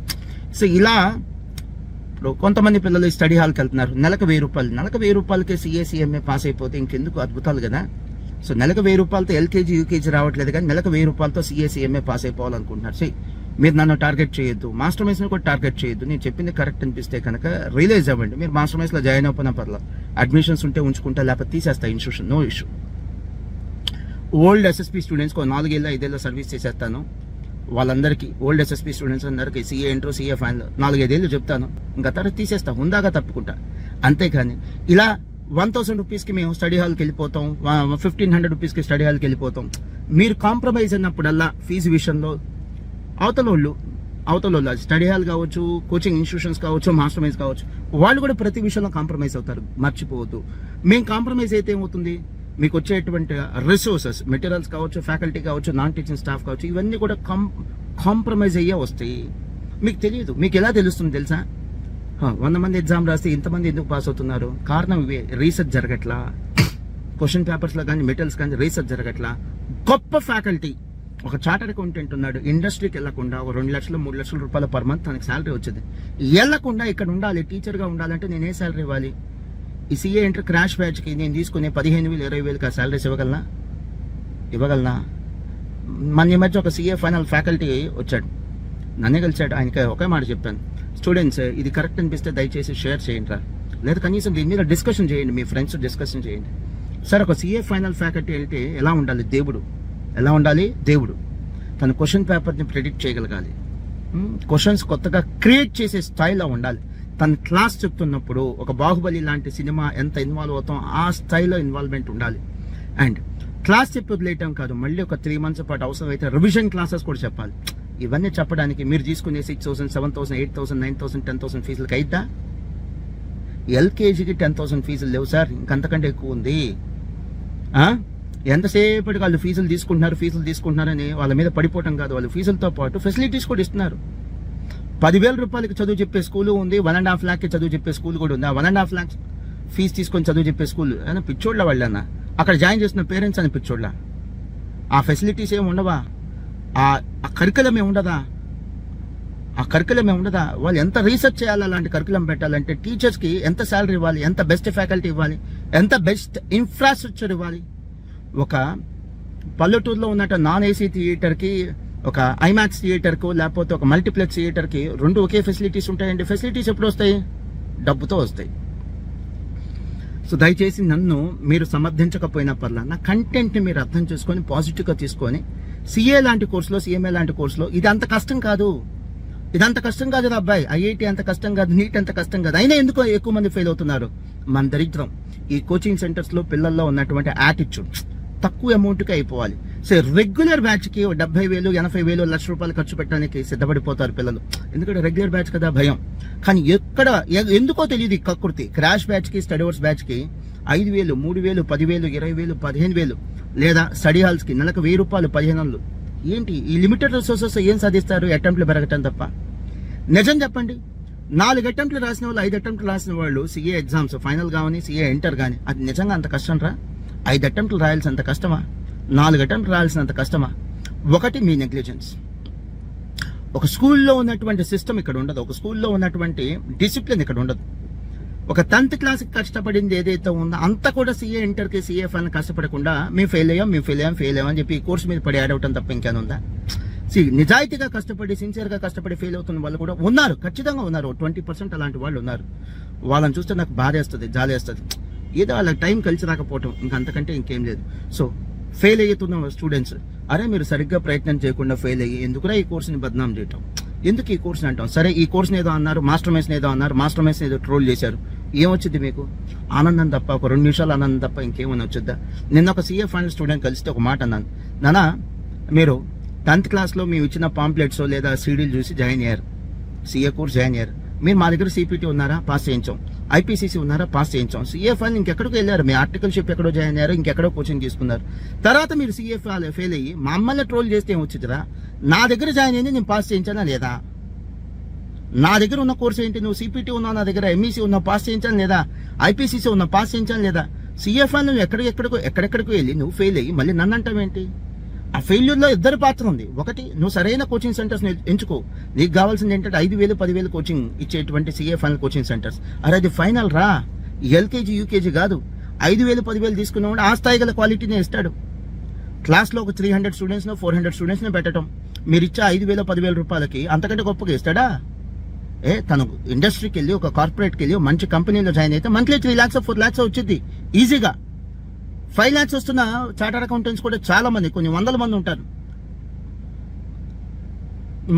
Speaker 1: సో ఇలా ఇప్పుడు కొంతమంది పిల్లలు స్టడీ హాల్కి వెళ్తున్నారు, నెలకు 1000 రూపాయలు, నెలకు 1000 రూపాయలకే సిఏ సిఎంఏ పాస్ అయిపోతే ఇంకెందుకు అద్భుతాలు కదా. సో నెలకు 1000 రూపాయలతో ఎల్కేజీ యూకేజీ రావట్లేదు, కానీ నెలకు 1000 రూపాయలతో సిఏ సిఎంఏ పాస్ అయిపోవాలనుకుంటున్నారు. మీరు నన్ను టార్గెట్ చేయొద్దు, మాస్టర్ మైన్స్ని కూడా టార్గెట్ చేయొద్దు. నేను చెప్పింది కరెక్ట్ అనిపిస్తే కనుక రియలైజ్ అవ్వండి. మీరు మాస్టర్ మైన్స్లో జాయిన్ అయిపోయినా పర్లేదు, అడ్మిషన్స్ ఉంటే ఉంచుకుంటా, లేకపోతే తీసేస్తా institution, no issue. Old SSP స్టూడెంట్స్కి 4 ఏళ్ళ 5 ఏళ్ళ సర్వీస్ చేసేస్తాను. వాళ్ళందరికీ ఓల్డ్ ఎస్ఎస్పీ స్టూడెంట్స్ అందరికీ సిఏ ఇంట్రో, సిఏ ఫైనల్ 4-5 ఏళ్ళు చెప్తాను, ఇంకా తర్వాత తీసేస్తా, హుందాగా తప్పుకుంటా. అంతేకాని ఇలా 1000 రూపీస్కి మేము స్టడీ హాల్కి వెళ్ళిపోతాం, 1500 రూపీస్కి స్టడీ హాల్కి వెళ్ళిపోతాం. మీరు కాంప్రమైజ్ అయినప్పుడల్లా ఫీజు విషయంలో అవతల వాళ్ళు స్టడీ హాల్ కావచ్చు, కోచింగ్ ఇన్స్టిట్యూషన్స్ కావచ్చు, మాస్టర్ మైండ్స్ కావచ్చు, వాళ్ళు కూడా ప్రతి విషయంలో కాంప్రమైజ్ అవుతారు, మర్చిపోవద్దు. మేము కాంప్రమైజ్ అయితే ఏమవుతుంది, మీకు వచ్చేటువంటి రిసోర్సెస్, మెటీరియల్స్ కావచ్చు, ఫ్యాకల్టీ కావచ్చు, నాన్ టీచింగ్ స్టాఫ్ కావచ్చు, ఇవన్నీ కూడా కాంప్రమైజ్ అయ్యే వస్తాయి. మీకు తెలియదు. మీకు ఎలా తెలుస్తుంది తెలుసా? 100 మంది ఎగ్జామ్ రాస్తే ఇంతమంది ఎందుకు పాస్ అవుతున్నారు? కారణం ఇవే, రీసెర్చ్ జరగట్లా. క్వశ్చన్ పేపర్స్లో కానీ మెటీరియల్స్ కానీ రీసెర్చ్ జరగట్లా. గొప్ప ఫ్యాకల్టీ, ఒక చార్టర్డ్ అకౌంటెంట్ ఉన్నాడు, ఇండస్ట్రీకి వెళ్లకుండా ఒక 2 లక్షలు 3 లక్షల రూపాయలు పర్ మంత్ తనకి శాలరీ వచ్చేది. వెళ్లకుండా ఇక్కడ ఉండాలి, టీచర్గా ఉండాలంటే నేను ఏ శాలరీ ఇవ్వాలి? ఈ సిఏ ఇంటర్ క్రాష్ బ్యాచ్కి నేను తీసుకునే 15,000 20,000 ఆ శాలరీస్ ఇవ్వగలనా? మన ఈ మధ్య ఒక సిఏ ఫైనల్ ఫ్యాకల్టీ వచ్చాడు, నన్నే కలిసాడు. ఆయనకి ఒకే మాట చెప్పాను, స్టూడెంట్స్ ఇది కరెక్ట్ అనిపిస్తే దయచేసి షేర్ చేయండి రా, లేదా కనీసం దీని మీద డిస్కషన్ చేయండి, మీ ఫ్రెండ్స్ డిస్కషన్ చేయండి. సార్ ఒక సిఏ ఫైనల్ ఫ్యాకల్టీ అంటే ఎలా ఉండాలి? దేవుడు తన క్వశ్చన్ పేపర్ని ప్రెడిక్ట్ చేయగలగాలి, క్వశ్చన్స్ కొత్తగా క్రియేట్ చేసే స్థాయిలో ఉండాలి. తన క్లాస్ చెప్తున్నప్పుడు ఒక బాహుబలి లాంటి సినిమా ఎంత ఇన్వాల్వ్ అవుతాం ఆ స్థాయిలో ఇన్వాల్వ్మెంట్ ఉండాలి. అండ్ క్లాస్ చెప్పి వదిలేయటం కాదు, మళ్ళీ ఒక 3 మంత్స్ పాటు అవసరమైతే రివిజన్ క్లాసెస్ కూడా చెప్పాలి. ఇవన్నీ చెప్పడానికి మీరు తీసుకునే 6,000, 7,000, 8,000, 9,000, 10,000 ఫీజులకి అయిద్దా? ఎల్కేజీకి 10,000 ఫీజులు లేవు సార్, ఇంకంతకంటే ఎక్కువ ఉంది. ఎంతసేపటికి వాళ్ళు ఫీజులు తీసుకుంటున్నారని వాళ్ళ మీద పడిపోవటం కాదు, వాళ్ళు ఫీజులతో పాటు ఫెసిలిటీస్ కూడా ఇస్తున్నారు. 10,000 రూపాయలకి చదువు చెప్పే స్కూలు ఉంది, 1.5 లాక్కి చదువు చెప్పే స్కూల్ కూడా ఉంది. ఆ 1.5 లాక్స్ ఫీజు తీసుకొని చదువు చెప్పే స్కూల్ అయినా పిచ్చోళ్ళ వాళ్ళన్నా, అక్కడ జాయిన్ చేసిన పేరెంట్స్ అని పిచ్చోళ్ళ. ఆ ఫెసిలిటీస్ ఏమి ఉండవా? ఆ కరికులం ఏమి ఉండదా? వాళ్ళు ఎంత రీసెర్చ్ చేయాలి అలాంటి కరికులం పెట్టాలంటే? టీచర్స్కి ఎంత శాలరీ ఇవ్వాలి, ఎంత బెస్ట్ ఫ్యాకల్టీ ఇవ్వాలి, ఎంత బెస్ట్ ఇన్ఫ్రాస్ట్రక్చర్ ఇవ్వాలి? ఒక పల్లెటూరులో ఉన్నట్టు నాన్ ఏసీ థియేటర్కి, ఒక ఐమాక్స్ థియేటర్కు, లేకపోతే ఒక మల్టీప్లెక్స్ థియేటర్కి రెండు ఒకే ఫెసిలిటీస్ ఉంటాయండి. ఫెసిలిటీస్ ఎప్పుడు వస్తాయి? డబ్బుతో వస్తాయి. సో దయచేసి నన్ను మీరు సమర్థించకపోయినా పర్లా, నా కంటెంట్ని మీరు అర్థం చేసుకొని పాజిటివ్గా తీసుకొని సిఏ లాంటి కోర్సులో, సిఎంఏ లాంటి కోర్సులో ఇది అంత కష్టం కాదు అబ్బాయి. ఐఐటి అంత కష్టం కాదు, నీట్ అంత కష్టం కాదు. అయినా ఎందుకు ఎక్కువ మంది ఫెయిల్ అవుతున్నారు? మన దరిద్రం. ఈ కోచింగ్ సెంటర్స్లో పిల్లల్లో ఉన్నటువంటి యాటిట్యూడ్ తక్కువ అమౌంట్కి అయిపోవాలి. సో రెగ్యులర్ బ్యాచ్కి 70,000, 80,000, ₹1,00,000 ఖర్చు పెట్టడానికి సిద్ధపడిపోతారు పిల్లలు. ఎందుకంటే రెగ్యులర్ బ్యాచ్ కదా భయం. కానీ ఎందుకో తెలియదు ఈ కకృతి. క్రాష్ బ్యాచ్కి, స్టడీ అవర్స్ బ్యాచ్కి 5,000, 3,000, 10,000, 20,000, 15,000, లేదా స్టడీ హాల్స్కి నెలకు ₹1,000, 15,000. ఏంటి ఈ లిమిటెడ్ రిసోర్సెస్ ఏం సాధిస్తారు? అటెంప్ట్లు పెరగటం తప్ప. నిజం చెప్పండి, 4 అటెంప్ట్లు రాసిన వాళ్ళు, 5 అటెంప్ట్లు రాసిన వాళ్ళు సిఏ ఎగ్జామ్స్ ఫైనల్ కానీ, సిఏ ఇంటర్ కానీ, అది నిజంగా అంత కష్టం రా? 5 అటెంప్ట్లు రాయాల్సినంత కష్టమా? 4 అటెంప్ట్లు రాయాల్సినంత కష్టమా? ఒకటి మీ నెగ్లిజెన్స్. ఒక స్కూల్లో ఉన్నటువంటి సిస్టమ్ ఇక్కడ ఉండదు. ఒక స్కూల్లో ఉన్నటువంటి డిసిప్లిన్ ఇక్కడ ఉండదు. ఒక 10th క్లాస్కి కష్టపడింది ఏదైతే ఉందో అంతా కూడా సిఏ ఇంటర్కి, సిఏ ఫైనల్ కష్టపడకుండా మేము ఫెయిల్ అయ్యాం అని చెప్పి ఈ కోర్సు మీద పడి యాడ్ అవటం తప్ప ఇంకేనుందా? నిజాయితీగా కష్టపడి, సిన్సియర్గా కష్టపడి ఫెయిల్ అవుతున్న వాళ్ళు కూడా ఉన్నారు, ఖచ్చితంగా ఉన్నారు. 20% అలాంటి వాళ్ళు ఉన్నారు. వాళ్ళని చూస్తే నాకు బాధేస్తుంది, జాలేస్తుంది. ఏదో వాళ్ళకి టైం కలిసి రాకపోవటం, ఇంకంతకంటే ఇంకేం లేదు. సో ఫెయిల్ అవుతున్న స్టూడెంట్స్, అరే మీరు సరిగ్గా ప్రయత్నం చేయకుండా ఫెయిల్ అయ్యి ఎందుకురా ఈ కోర్సుని బద్నాం చేయటం? ఎందుకు ఈ కోర్సుని అంటాం? సరే ఈ కోర్సుని ఏదో అన్నారు, మాస్టర్ మైన్స్ని ఏదో ట్రోల్ చేశారు. ఏమొచ్చింది మీకు? ఆనందం తప్ప, ఒక 2 నిమిషాలు ఆనందం తప్ప ఇంకేమన్నా వచ్చుద్దా? నిన్న ఒక సిఏ ఫైనల్ స్టూడెంట్ కలిస్తే ఒక మాట అన్నాను, నానా మీరు 10th క్లాస్లో మేము ఇచ్చిన పాంప్లెట్స్ లేదా సీడీలు చూసి జాయిన్ అయ్యారు, సిఏ కోర్స్ జాయిన్ అయ్యారు. మీరు మా దగ్గర సిపిటి ఉన్నారా? పాస్ చేయించాం. ఐపీసీసీ ఉన్నారా? పాస్ చేయించాం. సిఏ ఫైనల్ ఇంకెక్కడికి వెళ్ళారు, మీ ఆర్టికల్షిప్ ఎక్కడో జాయిన్ అయ్యారు, ఇంకెక్కడో కోచింగ్ తీసుకున్నారు. తర్వాత మీరు సిఏ ఫెయిల్ అయ్యి మమ్మల్ని ట్రోల్ చేస్తే ఏమొచ్చిందిరా? నా దగ్గర జాయిన్ అయ్యింది, నేను పాస్ చేయించానా లేదా? నా దగ్గర ఉన్న కోర్స్ ఏంటి? నువ్వు సిపిటి ఉన్నావు నా దగ్గర, ఎంఈసీ ఉన్నావు, పాస్ చేయించాను లేదా? ఐపీసీసీ ఉన్నావు, పాస్ చేయించాను లేదా? సిఏ ఫైనల్ నువ్వు ఎక్కడెక్కడికో వెళ్ళి నువ్వు ఫెయిల్ అయ్యి మళ్ళీ నన్ను అంటావేంటి? ఆ ఫెయిల్యూర్లో 2 పాత్ర ఉంది. ఒకటి, నువ్వు సరైన కోచింగ్ సెంటర్స్ ఎంచుకో. నీకు కావాల్సింది ఏంటంటే 5,000, 10,000 కోచింగ్ ఇచ్చేటువంటి సిఏ ఫైనల్ కోచింగ్ సెంటర్స్. అరే అది ఫైనల్ రా, ఎల్కేజీ యూకేజీ కాదు. 5,000, 10,000 తీసుకున్నాడు ఆ స్థాయి గల క్వాలిటీనే ఇస్తాడు. క్లాస్లో ఒక 300 స్టూడెంట్స్నో 400 స్టూడెంట్స్ని పెట్టడం, మీరు ఇచ్చే 5,000, 10,000 రూపాయలకి అంతకంటే గొప్పగా ఇస్తాడా? తను ఇండస్ట్రీకి వెళ్ళి, ఒక కార్పొరేట్కి వెళ్ళి మంచి కంపెనీలో జాయిన్ అయితే మంత్లీ 3 lakhs, 4 lakhs వచ్చింది ఈజీగా. 5 lakhs వస్తున్న చార్టర్డ్ అకౌంటెంట్స్ కూడా చాలా మంది, కొన్ని 100 మంది ఉంటారు.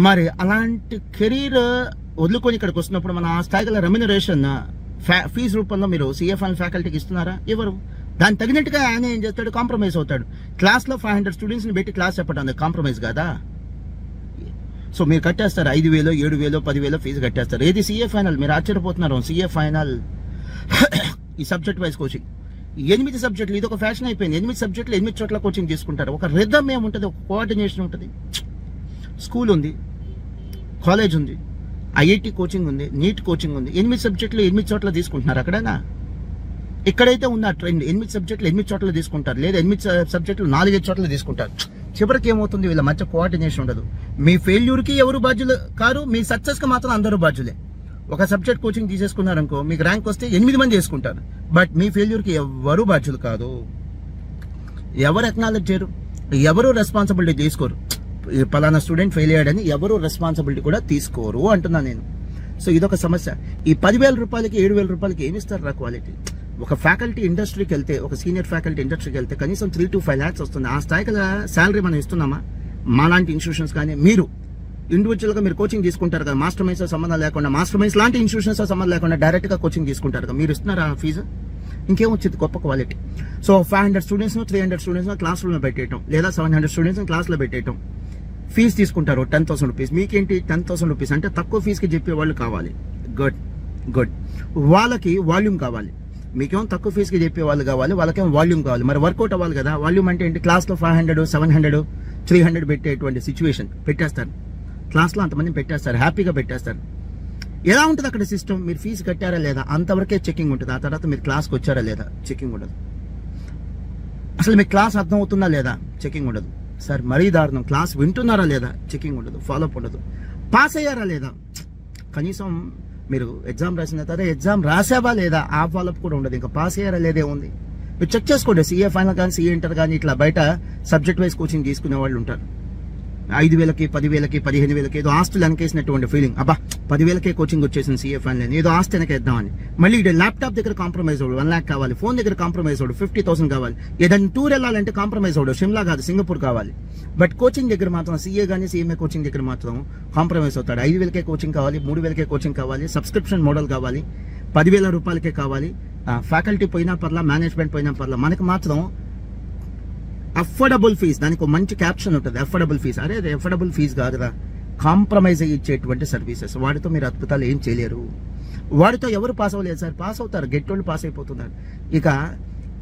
Speaker 1: మరి అలాంటి కెరీర్ వదులుకొని ఇక్కడికి వస్తున్నప్పుడు మన ఆ స్థాయి గల రెమ్యునరేషన్ ఫీజు రూపంలో మీరు సిఎఫ్ఎల్ ఫ్యాకల్టీకి ఇస్తున్నారా? ఎవరు? దానికి తగినట్టుగా ఆయన ఏం చేస్తాడు? కాంప్రమైజ్ అవుతాడు. క్లాస్లో 500 స్టూడెంట్స్ని పెట్టి క్లాస్ చెప్పడం కాంప్రమైజ్ కాదా? సో మీరు కట్టేస్తారు 5,000, 7,000, 10,000 ఫీజు కట్టేస్తారు. ఏది సిఏ ఫైనల్? మీరు ఆశ్చర్యపోతున్నారు. సిఏ ఫైనల్ ఈ సబ్జెక్ట్ వైజ్ కోచింగ్ 8 సబ్జెక్టులు, ఇది ఒక ఫ్యాషన్ అయిపోయింది. 8 సబ్జెక్టులు 8 చోట్ల కోచింగ్ తీసుకుంటారు. ఒక రిథమ్ ఏముంటుంది, ఒక కోఆర్డినేషన్ ఉంటుంది. స్కూల్ ఉంది, కాలేజ్ ఉంది, ఐఐటి కోచింగ్ ఉంది, నీట్ కోచింగ్ ఉంది. 8 సబ్జెక్టులు 8 చోట్ల తీసుకుంటున్నారు. అక్కడైనా ఇక్కడైతే ఉన్న ట్రెండ్ 8 సబ్జెక్టులు 8 చోట్ల తీసుకుంటారు, లేదా 8 సబ్జెక్టులు 4-5 చోట్ల తీసుకుంటారు. చివరికి ఏమవుతుంది? వీళ్ళ మధ్య కోఆర్డినేషన్ ఉండదు. మీ ఫెయిల్యూర్కి ఎవరు బాధ్యులు కారు, మీ సక్సెస్కి మాత్రం అందరూ బాధ్యులే. ఒక సబ్జెక్ట్ కోచింగ్ తీసేసుకున్నారనుకో, మీకు ర్యాంక్ వస్తే 8 మంది చేసుకుంటారు, బట్ మీ ఫెయిల్యూర్కి ఎవరు బాధ్యులు కాదు. ఎవరు ఎక్నాలెడ్జ్ చేయరు, ఎవరు రెస్పాన్సిబిలిటీ తీసుకోరు. పలానా స్టూడెంట్ ఫెయిల్ అయ్యాడని ఎవరు రెస్పాన్సిబిలిటీ కూడా తీసుకోరు అంటున్నాను నేను. సో ఇదొక సమస్య. ఈ 10,000 రూపాయలకి 7,000 రూపాయలకి ఏమి ఇస్తారు రా క్వాలిటీ? ఒక ఫ్యాకల్టీ ఇండస్ట్రీకి వెళ్తే, ఒక సీనియర్ ఫ్యాకల్టీ ఇండస్ట్రీకి వెళ్తే కనీసం 3 to 5 lakhs వస్తుంది. ఆ స్థాయి గల శాలరీ మనం ఇస్తున్నామా? మాలాంటి ఇన్స్టిట్యూషన్స్ కానీ, మీరు ఇండివిజువల్గా మీరు కోచింగ్ తీసుకుంటారు కదా, మాస్టర్ మైన్స్ సంబంధం లేకుండా, మాస్టర్ మైన్స్ లాంటి ఇన్స్టిట్యూషన్స్ సంబంధం లేకుండా డైరెక్ట్గా కోచింగ్ తీసుకుంటారు కదా, మీరు ఇస్తున్నారా ఫీజు? ఇంకేమొచ్చింది గొప్ప క్వాలిటీ? సో 500 స్టూడెంట్స్ను 300 స్టూడెంట్స్ను క్లాస్లో పెట్టేయటం, లేదా 700 స్టూడెంట్స్ని క్లాస్లో పెట్టేయటం. ఫీజు తీసుకుంటారు 10,000 రూపీస్. మీకేంటి 10,000 రూపీస్ అంటే తక్కువ ఫీజుకి చెప్పేవాళ్ళు కావాలి. గుడ్. వాళ్ళకి వాల్యూమ్ కావాలి. మీకేమో తక్కువ ఫీజుకి చెప్పేవాళ్ళు కావాలి, వాళ్ళకేమో వాల్యూమ్ కావాలి. మరి వర్కౌట్ అవ్వాలి కదా. వాల్యూమ్ అంటే ఏంటి? క్లాస్లో 500, 700, 300 పెట్టేటువంటి సిచ్యువేషన్ పెట్టేస్తారు. క్లాస్లో అంతమంది పెట్టేస్తారు, హ్యాపీగా పెట్టేస్తారు. ఎలా ఉంటుంది అక్కడ సిస్టమ్? మీరు ఫీజు కట్టారా లేదా అంతవరకే చెకింగ్ ఉంటుంది. ఆ తర్వాత మీరు క్లాస్కి వచ్చారా లేదా చెకింగ్ ఉండదు. అసలు మీకు క్లాస్ అర్థం అవుతుందా లేదా చెకింగ్ ఉండదు. సార్ మరీ దారుణం, క్లాస్ వింటున్నారా లేదా చెకింగ్ ఉండదు, ఫాలోఅప్ ఉండదు. పాస్ అయ్యారా లేదా, కనీసం మీరు ఎగ్జామ్ రాసిన తర్వాత ఎగ్జామ్ రాసావా లేదా ఆ ఫాలోఅప్ కూడా ఉండదు. ఇంకా పాస్ అయ్యారా లేదే ఉంది. మీరు చెక్ చేసుకోండి. సీఏ ఫైనల్ కానీ సీఏ ఇంటర్ కానీ ఇట్లా బయట సబ్జెక్ట్ వైజ్ కోచింగ్ తీసుకునే వాళ్ళు ఉంటారు. 5,000కి 10,000కి 15,000కి ఏదో ఆస్తులు వెనకేసినటువంటి ఫీలింగ్. అబ్బా 10,000కే కోచింగ్ వచ్చేసింది సీఏ ఫైనల్, ఏదో ఆస్తి వెనకేద్దామని. మళ్ళీ ఇక్కడ ల్యాప్టాప్ దగ్గర కాంప్రమైజ్ అవ్వడు, 1 lakh కావాలి. ఫోన్ దగ్గర కాంప్రమైజ్ అవ్వడు, 50,000 కావాలి. ఏదైనా టూర్ వెళ్ళాలంటే కాంప్రమైజ్ అవ్వడు, షిమ్లా కాదు సింగపూర్ కావాలి. బట్ కోచింగ్ దగ్గర మాత్రం సీఏ కానీ సీఎంఏ కోచింగ్ దగ్గర మాత్రం కాంప్రమైజ్ అవుతాడు. 5,000కే కోచింగ్ కావాలి, 3,000కే కోచింగ్ కావాలి, సబ్స్క్రిప్షన్ మోడల్ కావాలి, 10,000 రూపాయలకే కావాలి. ఫ్యాకల్టీ పోయినా పర్లా, మేనేజ్మెంట్ పోయినా పర్లా, మనకి మాత్రం అఫోర్డబుల్ ఫీజ్. దానికి ఒక మంచి క్యాప్షన్ ఉంటుంది, అఫోర్డబుల్ ఫీజ్. అరే అది అఫోర్డబుల్ ఫీజ్ కాదురా, కాంప్రమైజ్ అయ్యి ఇచ్చేటువంటి సర్వీసెస్. వాటితో మీరు అద్భుతాలు ఏం చేయలేరు. వాటితో ఎవరు పాస్ అవ్వలేదు సార్, పాస్ అవుతారు, గట్టి వాళ్ళు పాస్ అయిపోతున్నారు. ఇక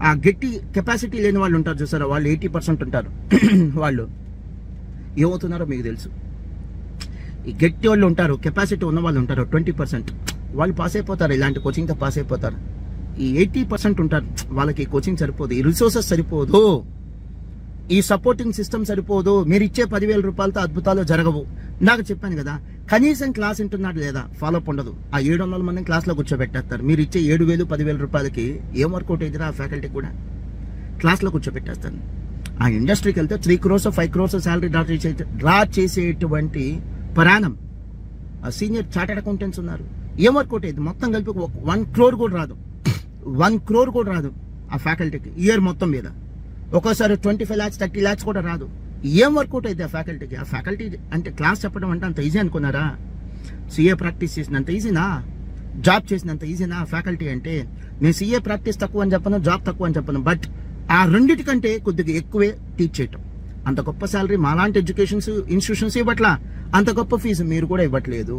Speaker 1: ఆ గట్టి కెపాసిటీ లేని వాళ్ళు ఉంటారు చూసారా, వాళ్ళు 80% ఉంటారు. వాళ్ళు ఏమవుతున్నారో మీకు తెలుసు. ఈ గట్టి వాళ్ళు ఉంటారు, కెపాసిటీ ఉన్న వాళ్ళు ఉంటారు 20%, వాళ్ళు పాస్ అయిపోతారు, ఇలాంటి కోచింగ్తో పాస్ అయిపోతారు. ఈ 80% ఉంటారు, వాళ్ళకి కోచింగ్ సరిపోదు, ఈ రిసోర్సెస్ సరిపోదు, ఈ సపోర్టింగ్ సిస్టమ్ సరిపోదు. మీరు ఇచ్చే 10,000 రూపాయలతో అద్భుతాలు జరగవు. నాకు చెప్పాను కదా, కనీసం క్లాస్ వింటున్నాడు లేదా ఫాలోఅప్ ఉండదు. ఆ 700 మందిని క్లాస్లో కూర్చోబెట్టేస్తారు. మీరు ఇచ్చే 7,000 10,000 రూపాయలకి ఏం వర్కౌట్ అయిందిరా ఆ ఫ్యాకల్టీ కూడా? క్లాస్లో కూర్చోబెట్టేస్తాను. ఆ ఇండస్ట్రీకి వెళ్తే 3 crores 5 crores శాలరీ డ్రా చేసేటువంటి పరాణం ఆ సీనియర్ చార్టెడ్ అకౌంటెంట్స్ ఉన్నారు. ఏం వర్కౌట్ అయింది? మొత్తం కలిపి 1 crore కూడా రాదు, 1 crore కూడా రాదు ఆ ఫ్యాకల్టీకి ఇయర్ మొత్తం మీద. ఒక్కోసారి 25 lakhs 30 lakhs కూడా రాదు. ఏం వర్కౌట్ అయితే ఆ ఫ్యాకల్టీకి? ఆ ఫ్యాకల్టీ అంటే క్లాస్ చెప్పడం అంటే అంత ఈజీ అనుకున్నారా? సీఏ ప్రాక్టీస్ చేసినంత ఈజీనా? జాబ్ చేసినంత ఈజీనా ఫ్యాకల్టీ అంటే? నేను సీఏ ప్రాక్టీస్ తక్కువ అని చెప్పను, జాబ్ తక్కువ అని చెప్పను, బట్ ఆ రెండిటికంటే కొద్దిగా ఎక్కువే టీచ్ చేయటం. అంత గొప్ప శాలరీ మాలాంటి ఇన్స్టిట్యూషన్స్ ఇవ్వట్లా, అంత గొప్ప ఫీజు మీరు కూడా ఇవ్వట్లేదు.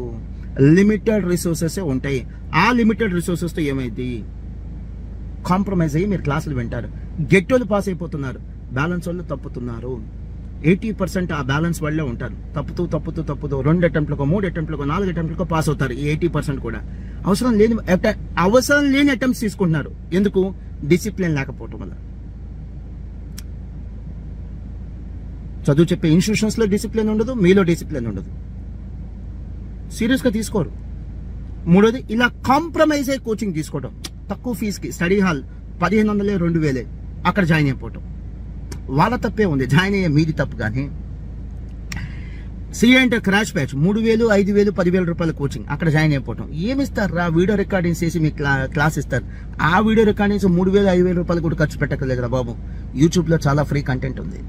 Speaker 1: లిమిటెడ్ రిసోర్సెస్ ఉంటాయి. ఆ లిమిటెడ్ రిసోర్సెస్తో ఏమైంది? కాంప్రమైజ్ అయ్యి మీరు క్లాసులు వింటారు. గెట్టోళ్ళు పాస్ అయిపోతున్నారు, బ్యాలెన్స్ వాళ్ళు తప్పుతున్నారు. 80% ఆ బ్యాలెన్స్ వాళ్ళే ఉంటారు. తప్పుతూ 2 అటెంప్ట్లకో 3 అటెంప్ట్లకో 4 అటెంప్ట్లకో పాస్ అవుతారు. ఈ 80% కూడా అవసరం లేని అటెంప్ట్స్ తీసుకుంటున్నారు. ఎందుకు? డిసిప్లిన్ లేకపోవటం వల్ల. చదువు చెప్పే ఇన్స్టిట్యూషన్స్ లో డిసిప్లిన్ ఉండదు, మీలో డిసిప్లిన్ ఉండదు, సీరియస్గా తీసుకోరు. మూడోది, ఇలా కాంప్రమైజ్ అయ్యి కోచింగ్ తీసుకోవడం. తక్కువ ఫీజుకి స్టడీ హాల్ 1,500 2,000 అక్కడ జాయిన్ అయిపోవటం. వాళ్ళ తప్పే ఉంది, జాయిన్ అయ్యే మీది తప్పు. కానీ సీఏ అంటే క్రాష్ బ్యాచ్ 3,000 5,000 10,000 రూపాయల కోచింగ్, అక్కడ జాయిన్ అయిపోవటం. ఏమిస్తారు రా? వీడియో రికార్డింగ్స్ చేసి మీకు క్లాస్ ఇస్తారు. ఆ వీడియో రికార్డింగ్స్ 3,000 5,000 రూపాయలు కూడా ఖర్చు పెట్టక్కర్లేదురా బాబు. యూట్యూబ్లో చాలా ఫ్రీ కంటెంట్ ఉంది.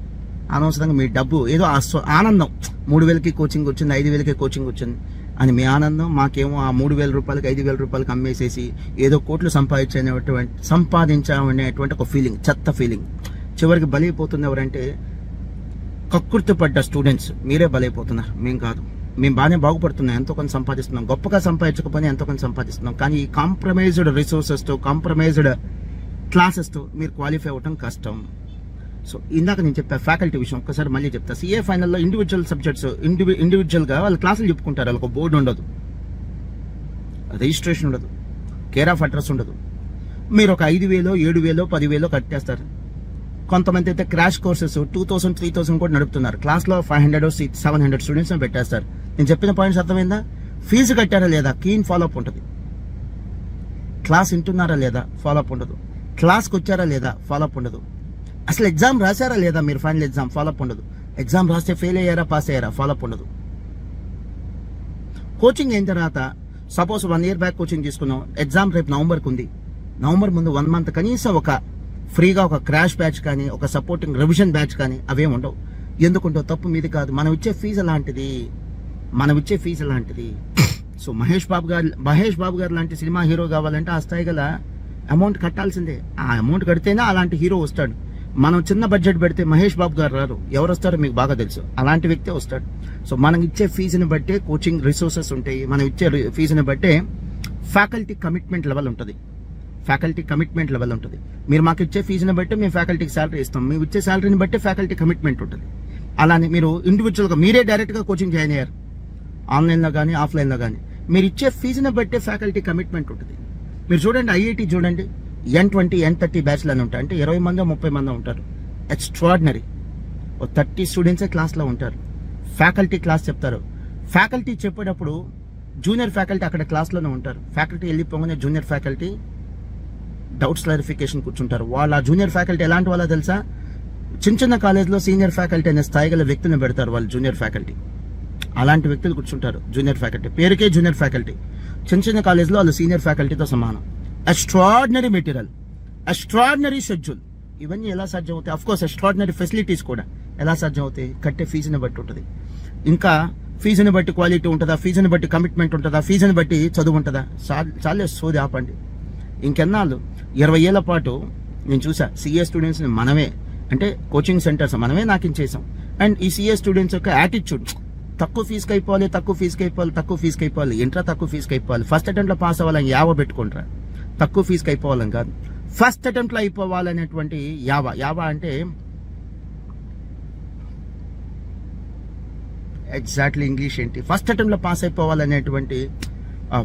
Speaker 1: అనవసరంగా మీ డబ్బు ఏదో ఆనందం, 3,000కి కోచింగ్ వచ్చింది 5,000కి కోచింగ్ వచ్చింది అని మీ ఆనందం, మాకేమో ఆ 3,000 రూపాయలకి 5,000 రూపాయలకి అమ్మేసేసి ఏదో కోట్లు సంపాదించామనేటువంటి ఒక ఫీలింగ్, చెత్త ఫీలింగ్. చివరికి బలైపోతుంది ఎవరంటే కక్కుర్తిపడ్డ స్టూడెంట్స్. మీరే బలైపోతున్నారు, మేము కాదు. మేము బాగానే బాగుపడుతున్నాం, ఎంతో కొంత సంపాదిస్తున్నాం, గొప్పగా సంపాదించకపోయినా ఎంతో కొంత సంపాదిస్తున్నాం. కానీ ఈ కాంప్రమైజ్డ్ రిసోర్సెస్తో, కాంప్రమైజ్డ్ క్లాసెస్తో మీరు క్వాలిఫై అవ్వటం కష్టం. సో ఇందాక నేను చెప్పా ఫ్యాకల్టీ విషయం, ఒక్కసారి మళ్ళీ చెప్తా. సీఏ ఫైనల్లో ఇండివిజువల్ సబ్జెక్ట్స్ ఇండివిజువల్గా వాళ్ళ క్లాసులు చెప్పుకుంటారు. వాళ్ళకి బోర్డు ఉండదు, రిజిస్ట్రేషన్ ఉండదు, కేర్ ఆఫ్ అడ్రస్ ఉండదు. మీరు ఒక 5,000 7,000 10,000 కట్టేస్తారు. కొంతమంది అయితే క్రాష్ కోర్సెస్ 2,000 3,000 కూడా నడుపుతున్నారు. క్లాస్లో 500 700 స్టూడెంట్స్ పెట్టేస్తారు. నేను చెప్పిన పాయింట్స్ అర్థమైందా? ఫీజు కట్టారా లేదా? కీన్ ఫాలోఅప్ ఉంటుంది. క్లాస్ వింటున్నారా లేదా? ఫాలోఅప్ ఉండదు. క్లాస్కి వచ్చారా లేదా? ఫాలోఅప్ ఉండదు. అసలు ఎగ్జామ్ రాశారా లేదా? మీరు ఫైనల్ ఎగ్జామ్, ఫాలోఅప్ ఉండదు. ఎగ్జామ్ రాస్తే ఫెయిల్ అయ్యారా పాస్ అయ్యారా? ఫాలోఅప్ ఉండదు. కోచింగ్ అయిన తర్వాత సపోజ్ 1 year బ్యాక్ కోచింగ్ తీసుకున్నాం, ఎగ్జామ్ రేపు నవంబర్కి ఉంది. నవంబర్ ముందు 1 month కనీసం ఒక ఫ్రీగా ఒక క్రాష్ బ్యాచ్ కానీ, ఒక సపోర్టింగ్ రివిజన్ బ్యాచ్ కానీ అవేం ఉండవు. ఎందుకుంటావు? తప్పు మీది కాదు, మనం ఇచ్చే ఫీజు అలాంటిది. సో మహేష్ బాబు గారు లాంటి సినిమా హీరో కావాలంటే ఆ స్థాయి గల అమౌంట్ కట్టాల్సిందే. ఆ అమౌంట్ కడితేనే అలాంటి హీరో వస్తాడు. మనం చిన్న బడ్జెట్ పెడితే మహేష్ బాబు గారు రారు. ఎవరు వస్తారో మీకు బాగా తెలుసు, అలాంటి వ్యక్తే వస్తాడు. సో మనం ఇచ్చే ఫీజుని బట్టే కోచింగ్ రిసోర్సెస్ ఉంటాయి. మనం ఇచ్చే ఫీజుని బట్టే ఫ్యాకల్టీ కమిట్మెంట్ లెవెల్ ఉంటుంది. మీరు మాకు ఇచ్చే ఫీజుని బట్టి మేము ఫ్యాకల్టీకి శాలరీ ఇస్తాం. మేము ఇచ్చే శాలరీని బట్టి ఫ్యాకల్టీ కమిట్మెంట్ ఉంటుంది. అలానే మీరు ఇండివిజువల్గా మీరే డైరెక్ట్గా కోచింగ్ జాయిన్ అయ్యారు, ఆన్లైన్లో కానీ ఆఫ్లైన్లో కానీ. మీరు ఇచ్చే ఫీజుని బట్టే ఫ్యాకల్టీ కమిట్మెంట్ ఉంటుంది. మీరు చూడండి, ఐఐటి చూడండి, N20 N30 బ్యాచ్లు అని ఉంటాయి. అంటే 20 మంది 30 మంది ఉంటారు. ఎక్స్ట్రాడినరీ. 30 స్టూడెంట్సే క్లాస్లో ఉంటారు. ఫ్యాకల్టీ క్లాస్ చెప్తారు. ఫ్యాకల్టీ చెప్పేటప్పుడు జూనియర్ ఫ్యాకల్టీ అక్కడ క్లాస్లోనే ఉంటారు. ఫ్యాకల్టీ వెళ్ళిపోగానే జూనియర్ ఫ్యాకల్టీ డౌట్స్ క్లారిఫికేషన్ కూర్చుంటారు. వాళ్ళ జూనియర్ ఫ్యాకల్టీ ఎలాంటి వాళ్ళో తెలుసా? చిన్న చిన్న కాలేజ్లో సీనియర్ ఫ్యాకల్టీ అనే స్థాయి గల వ్యక్తిని పెడతారు వాళ్ళు జూనియర్ ఫ్యాకల్టీ. అలాంటి వ్యక్తులు కూర్చుంటారు జూనియర్ ఫ్యాకల్టీ. పేరుకే జూనియర్ ఫ్యాకల్టీ. చిన్న చిన్న కాలేజ్లో వాళ్ళు సీనియర్ ఫ్యాకల్టీతో సమానం. ఎక్స్ట్రాడినరీ మెటీరియల్, ఎక్స్ట్రాడినరీ షెడ్యూల్, ఇవన్నీ ఎలా సాధ్యం అవుతాయి? అఫ్ కోర్స్ ఎక్స్ట్రాడినరీ ఫెసిలిటీస్ కూడా ఎలా సాధ్యం అవుతాయి? కట్టే ఫీజుని బట్టి ఉంటుంది. ఇంకా ఫీజుని బట్టి క్వాలిటీ ఉంటుందా? ఫీజుని బట్టి కమిట్మెంట్ ఉంటుందా? ఫీజుని బట్టి చదువు ఉంటుందా? చాలే సోది ఆపండి. ఇంకెన్నాళ్ళు 20 ఏళ్ల పాటు నేను చూసా సిఏ స్టూడెంట్స్ని మనమే, అంటే కోచింగ్ సెంటర్స్ మనమే నాకించేసాం. అండ్ ఈ సిఏ స్టూడెంట్స్ యొక్క యాటిట్యూడ్, తక్కువ ఫీజుకి అయిపోవాలి, తక్కువ ఫీజుకి అయిపోవాలి, తక్కువ ఫీజుకి అయిపోవాలి. ఇంట్రా తక్కువ ఫీజుకి అయిపోవాలి. ఫస్ట్ అటెంప్ట్లో పాస్ అవ్వాలని యావ పెట్టుకుంటారా? తక్కువ ఫీజుకి అయిపోవాలని కాదు, ఫస్ట్ అటెంప్ట్లో అయిపోవాలనేటువంటి యావ అంటే ఎగ్జాక్ట్లీ ఇంగ్లీష్ ఏంటి, ఫస్ట్ అటెంప్ట్లో పాస్ అయిపోవాలనేటువంటి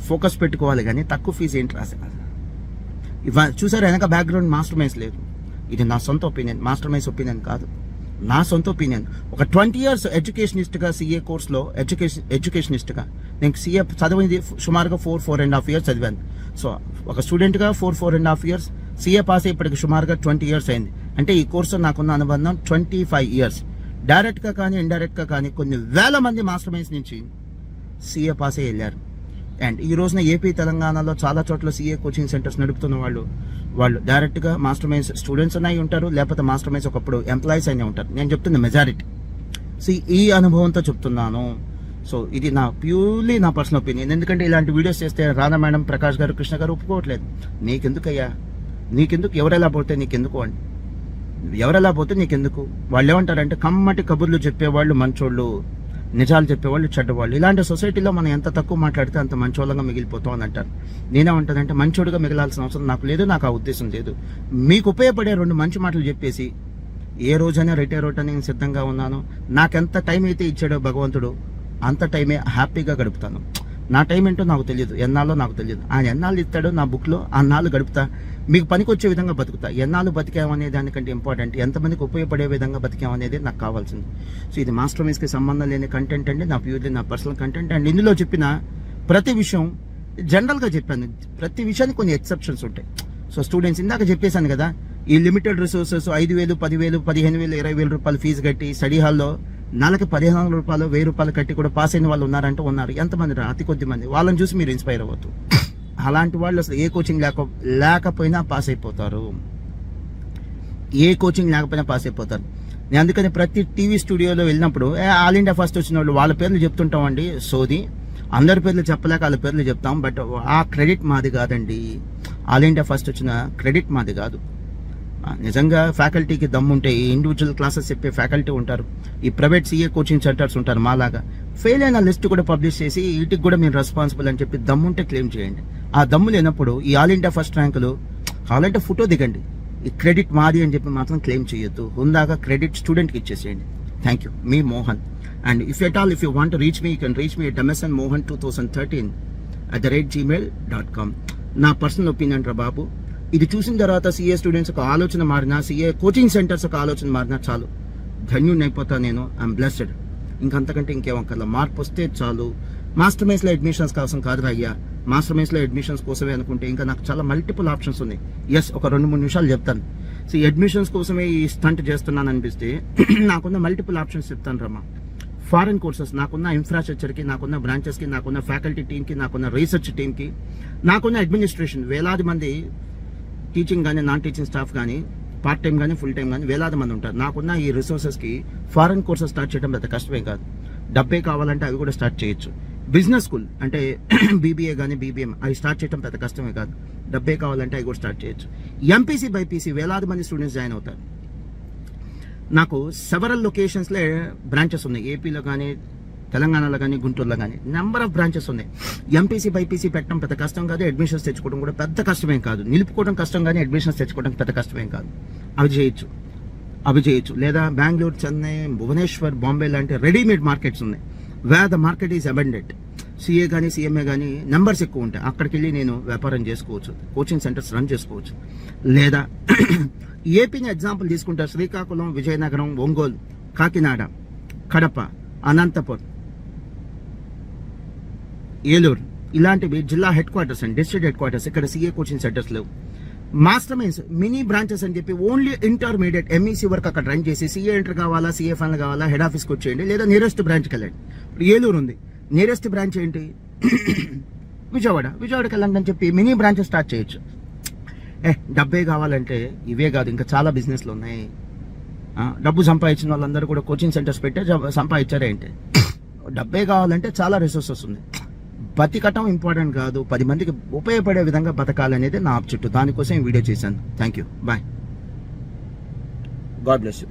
Speaker 1: ఫోకస్ పెట్టుకోవాలి. కానీ తక్కువ ఫీజు ఏంటి రాసే చూసారు? వెనక బ్యాక్గ్రౌండ్ మాస్టర్ మైన్స్ లేదు. ఇది నా సొంత ఒపీనియన్, మాస్టర్ మైన్స్ ఒపీనియన్ కాదు, నా సొంత ఒపీనియన్. ఒక 20 years ఎడ్యుకేషనిస్ట్గా సిఏ కోర్సులో ఎడ్యుకేషనిస్ట్గా నేను సిఏ చదివింది సుమారుగా 4.5 years చదివాను. సో ఒక స్టూడెంట్గా 4.5 years, సిఏ పాస్ అయ్యేప్పటికి సుమారుగా 20 years అయింది. అంటే ఈ కోర్సు నాకున్న అనుబంధం 25 years. డైరెక్ట్గా కానీ ఇండైరెక్ట్గా కానీ కొన్ని వేల మంది మాస్టర్ మైన్స్ నుంచి సిఏ పాస్ అయ్యి వెళ్ళారు. అండ్ ఈ రోజున ఏపీ తెలంగాణలో చాలా చోట్ల సిఏ కోచింగ్ సెంటర్స్ నడుపుతున్న వాళ్ళు డైరెక్ట్గా మాస్టర్ మైన్స్ స్టూడెంట్స్ అయి ఉంటారు, లేకపోతే మాస్టర్ మైన్స్ ఒకప్పుడు ఎంప్లాయీస్ అయినా ఉంటారు. నేను చెప్తున్న మెజారిటీ ఈ అనుభవంతో చెప్తున్నాను. సో ఇది నా ప్యూర్లీ నా పర్సనల్ ఒపీనియన్. ఎందుకంటే ఇలాంటి వీడియోస్ చేస్తే రాధా మేడం, ప్రకాష్ గారు, కృష్ణ గారు ఒప్పుకోవట్లేదు. నీకెందుకయ్యా, నీకెందుకు, ఎవరెలా పోతే నీకెందుకు అండి, ఎవరెలా పోతే నీకెందుకు? వాళ్ళు ఏమంటారంటే కమ్మటి కబుర్లు చెప్పేవాళ్ళు మంచోళ్ళు, నిజాలు చెప్పేవాళ్ళు చెడ్డవాళ్ళు. ఇలాంటి సొసైటీలో మనం ఎంత తక్కువ మాట్లాడితే అంత మంచోళ్ళంగా మిగిలిపోతాం అని అంటారు. నేనేమంటానంటే మంచోడుగా మిగలాల్సిన అవసరం నాకు లేదు, నాకు ఆ ఉద్దేశం లేదు. మీకు ఉపయోగపడే 2 మంచి మాటలు చెప్పేసి ఏ రోజైనా రిటైర్ అవుతాను నేను సిద్ధంగా ఉన్నాను. నాకెంత టైం అయితే ఇచ్చాడో భగవంతుడు అంత టైమే హ్యాపీగా గడుపుతాను. నా టైం ఏంటో నాకు తెలియదు, ఎన్నాళ్ళో నాకు తెలియదు. ఆయన ఎన్నాళ్ళు ఇస్తాడో నా బుక్లో అన్నాళ్ళు గడుపుతా, మీకు పనికి వచ్చే విధంగా బతుకుతా. ఎన్నాళ్ళు బతికామనే దానికంటే ఇంపార్టెంట్ ఎంతమందికి ఉపయోగపడే విధంగా బతికామనేది నాకు కావాల్సింది. సో ఇది మాస్టర్ మైన్స్కి సంబంధం లేని కంటెంట్ అండి, నా ప్యూర్లీ నా పర్సనల్ కంటెంట్. అండ్ ఇందులో చెప్పిన ప్రతి విషయం జనరల్గా చెప్పాను, ప్రతి విషయానికి కొన్ని ఎక్సెప్షన్స్ ఉంటాయి. సో స్టూడెంట్స్ ఇందాక చెప్పేశాను కదా, ఈ లిమిటెడ్ రిసోర్సెస్ 5,000, 10,000, 15,000, 20,000 రూపాయలు ఫీజు కట్టి స్టడీ హాల్లో నెలకి 1,500 రూపాయలు, 1,000 రూపాయలు కట్టి కూడా పాస్ అయిన వాళ్ళు ఉన్నారంటే ఉన్నారు. ఎంతమంది రా? అతి కొద్ది మంది. వాళ్ళని చూసి మీరు ఇన్స్పైర్ అవ్వద్దు. అలాంటి వాళ్ళు అసలు ఏ కోచింగ్ లేకపోయినా పాస్ అయిపోతారు, ఏ కోచింగ్ లేకపోయినా పాస్ అయిపోతారు. నేను అందుకని ప్రతి టీవీ స్టూడియోలో వెళ్ళినప్పుడు ఆల్ ఇండియా ఫస్ట్ వచ్చిన వాళ్ళు వాళ్ళ పేర్లు చెప్తుంటామండి. సోది, అందరి పేర్లు చెప్పలేక వాళ్ళ పేర్లు చెప్తాం. బట్ ఆ క్రెడిట్ మాది కాదండి. ఆల్ ఇండియా ఫస్ట్ వచ్చిన క్రెడిట్ మాది కాదు. నిజంగా ఫ్యాకల్టీకి దమ్ముంటే ఈ ఇండివిజువల్ క్లాసెస్ చెప్పే ఫ్యాకల్టీ ఉంటారు, ఈ ప్రైవేట్ సిఏ కోచింగ్ సెంటర్స్ ఉంటారు మాలాగా. ఫెయిల్ అయిన లిస్ట్ కూడా పబ్లిష్ చేసి వీటికి కూడా మీరు రెస్పాన్సిబుల్ అని చెప్పి దమ్ముంటే క్లెయిమ్ చేయండి. ఆ దమ్ము లేనప్పుడు ఈ ఆల్ ఇండియా ఫస్ట్ ర్యాంకులు కావాలంటే ఫోటో దిగండి, ఈ క్రెడిట్ మాది అని చెప్పి మాత్రం క్లెయిమ్ చేయొద్దు. హుందాగా క్రెడిట్ స్టూడెంట్కి ఇచ్చేసేయండి. Thank you, me Mohan. And if you want to reach me, you can reach me at msnmohan2013@gmail.com. నా పర్సనల్ ఒపీనియన్ రా బాబు. ఇది చూసిన తర్వాత సిఏ స్టూడెంట్స్ ఒక ఆలోచన మారినా, సిఏ కోచింగ్ సెంటర్స్ ఒక ఆలోచన మారినా చాలు, ధన్యుని అయిపోతా నేను. I'm blessed. ఇంకంతకంటే ఇంకేమక్కర్లా. మార్పు వస్తే చాలు. మాస్టర్ మైన్స్లో అడ్మిషన్స్ కోసం కాదు అయ్యా, మాస్టర్ మైన్స్లో అడ్మిషన్స్ కోసమే అనుకుంటే ఇంకా నాకు చాలా మల్టిపుల్ ఆప్షన్స్ ఉన్నాయి. ఎస్, ఒక 2-3 నిమిషాలు చెప్తాను. సో అడ్మిషన్స్ కోసమే ఈ స్టంట్ చేస్తున్నాను అనిపిస్తే నాకున్న మల్టిపుల్ ఆప్షన్స్ చెప్తాను రమ్మా. ఫారెన్ కోర్సెస్, నాకున్న ఇన్ఫ్రాస్ట్రక్చర్కి, నాకున్న బ్రాంచెస్కి, నాకున్న ఫ్యాకల్టీ టీమ్కి, నాకున్న రీసెర్చ్ టీమ్కి, నాకున్న అడ్మినిస్ట్రేషన్, వేలాది మంది టీచింగ్ కానీ నాన్ టీచింగ్ స్టాఫ్ కానీ పార్ట్ టైం కానీ ఫుల్ టైం కానీ వేలాది మంది ఉంటారు. నాకున్న ఈ రిసోర్సెస్కి ఫారెన్ కోర్సెస్ స్టార్ట్ చేయడం పెద్ద కష్టమే కాదు. డబ్బే కావాలంటే అవి కూడా స్టార్ట్ చేయొచ్చు. బిజినెస్ స్కూల్ అంటే బీబీఏ కానీ బీబీఎం అవి స్టార్ట్ చేయడం పెద్ద కష్టమే కాదు. డబ్బే కావాలంటే అవి కూడా స్టార్ట్ చేయొచ్చు. ఎంపీసీ బైపీసీ వేలాది మంది స్టూడెంట్స్ జాయిన్ అవుతారు. నాకు సెవరల్ లొకేషన్స్లో బ్రాంచెస్ ఉన్నాయి. ఏపీలో కానీ, తెలంగాణలో కానీ, గుంటూరులో కానీ నెంబర్ ఆఫ్ బ్రాంచెస్ ఉన్నాయి. ఎంపీసీ బైపీసీ పెట్టడం పెద్ద కష్టం కాదు, అడ్మిషన్స్ తెచ్చుకోవడం కూడా పెద్ద కష్టమేం కాదు. నిలుపుకోవడం కష్టం కానీ అడ్మిషన్స్ తెచ్చుకోవడం పెద్ద కష్టమేం కాదు. అవి చేయొచ్చు. లేదా బెంగళూరు, చెన్నై, భువనేశ్వర్, బాంబే లాంటి రెడీమేడ్ మార్కెట్స్ ఉన్నాయి. Wear the market is abundant. CA కానీ సిఎంఏ కానీ నెంబర్స్ ఎక్కువ ఉంటాయి. అక్కడికి వెళ్ళి నేను వ్యాపారం చేసుకోవచ్చు, కోచింగ్ సెంటర్స్ రన్ చేసుకోవచ్చు. లేదా ఏపీని ఎగ్జాంపుల్ తీసుకుంటే శ్రీకాకుళం, విజయనగరం, ఒంగోలు, కాకినాడ, కడప, అనంతపురం, ఏలూరు ఇలాంటివి జిల్లా head quarters and district head quarters. ఇక్కడ సిఏ కోచింగ్ సెంటర్స్ లేవు. మాస్టర్ మైండ్స్ మినీ బ్రాంచెస్ అని చెప్పి ఓన్లీ ఇంటర్మీడియట్ ఎంఈసీ వరకు అక్కడ రన్ చేసి సిఏ ఎంటర్ కావాలా, సిఏ ఫైనల్ కావాలా, హెడ్ ఆఫీస్కి వచ్చేయండి, లేదా నియరెస్ట్ బ్రాంచ్కి వెళ్ళండి. ఇప్పుడు ఏలూరు ఉంది, నియరెస్ట్ బ్రాంచ్ ఏంటి విజయవాడకి వెళ్ళండి అని చెప్పి మినీ బ్రాంచెస్ స్టార్ట్ చేయొచ్చు. డబ్బే కావాలంటే ఇవే కాదు, ఇంకా చాలా బిజినెస్లు ఉన్నాయి. డబ్బు సంపాదించిన వాళ్ళందరూ కూడా కోచింగ్ సెంటర్స్ పెట్టే సంపాదించారే ఏంటి? డబ్బే కావాలంటే చాలా రిసోర్సెస్ ఉంది. బతికటం ఇంపార్టెంట్ కాదు, 10 మందికి ఉపయోగపడే విధంగా బతకాలనేది నా ఆబ్జెక్టివ్. దానికోసం ఈ వీడియో చేశాను. Thank you, bye, God bless you.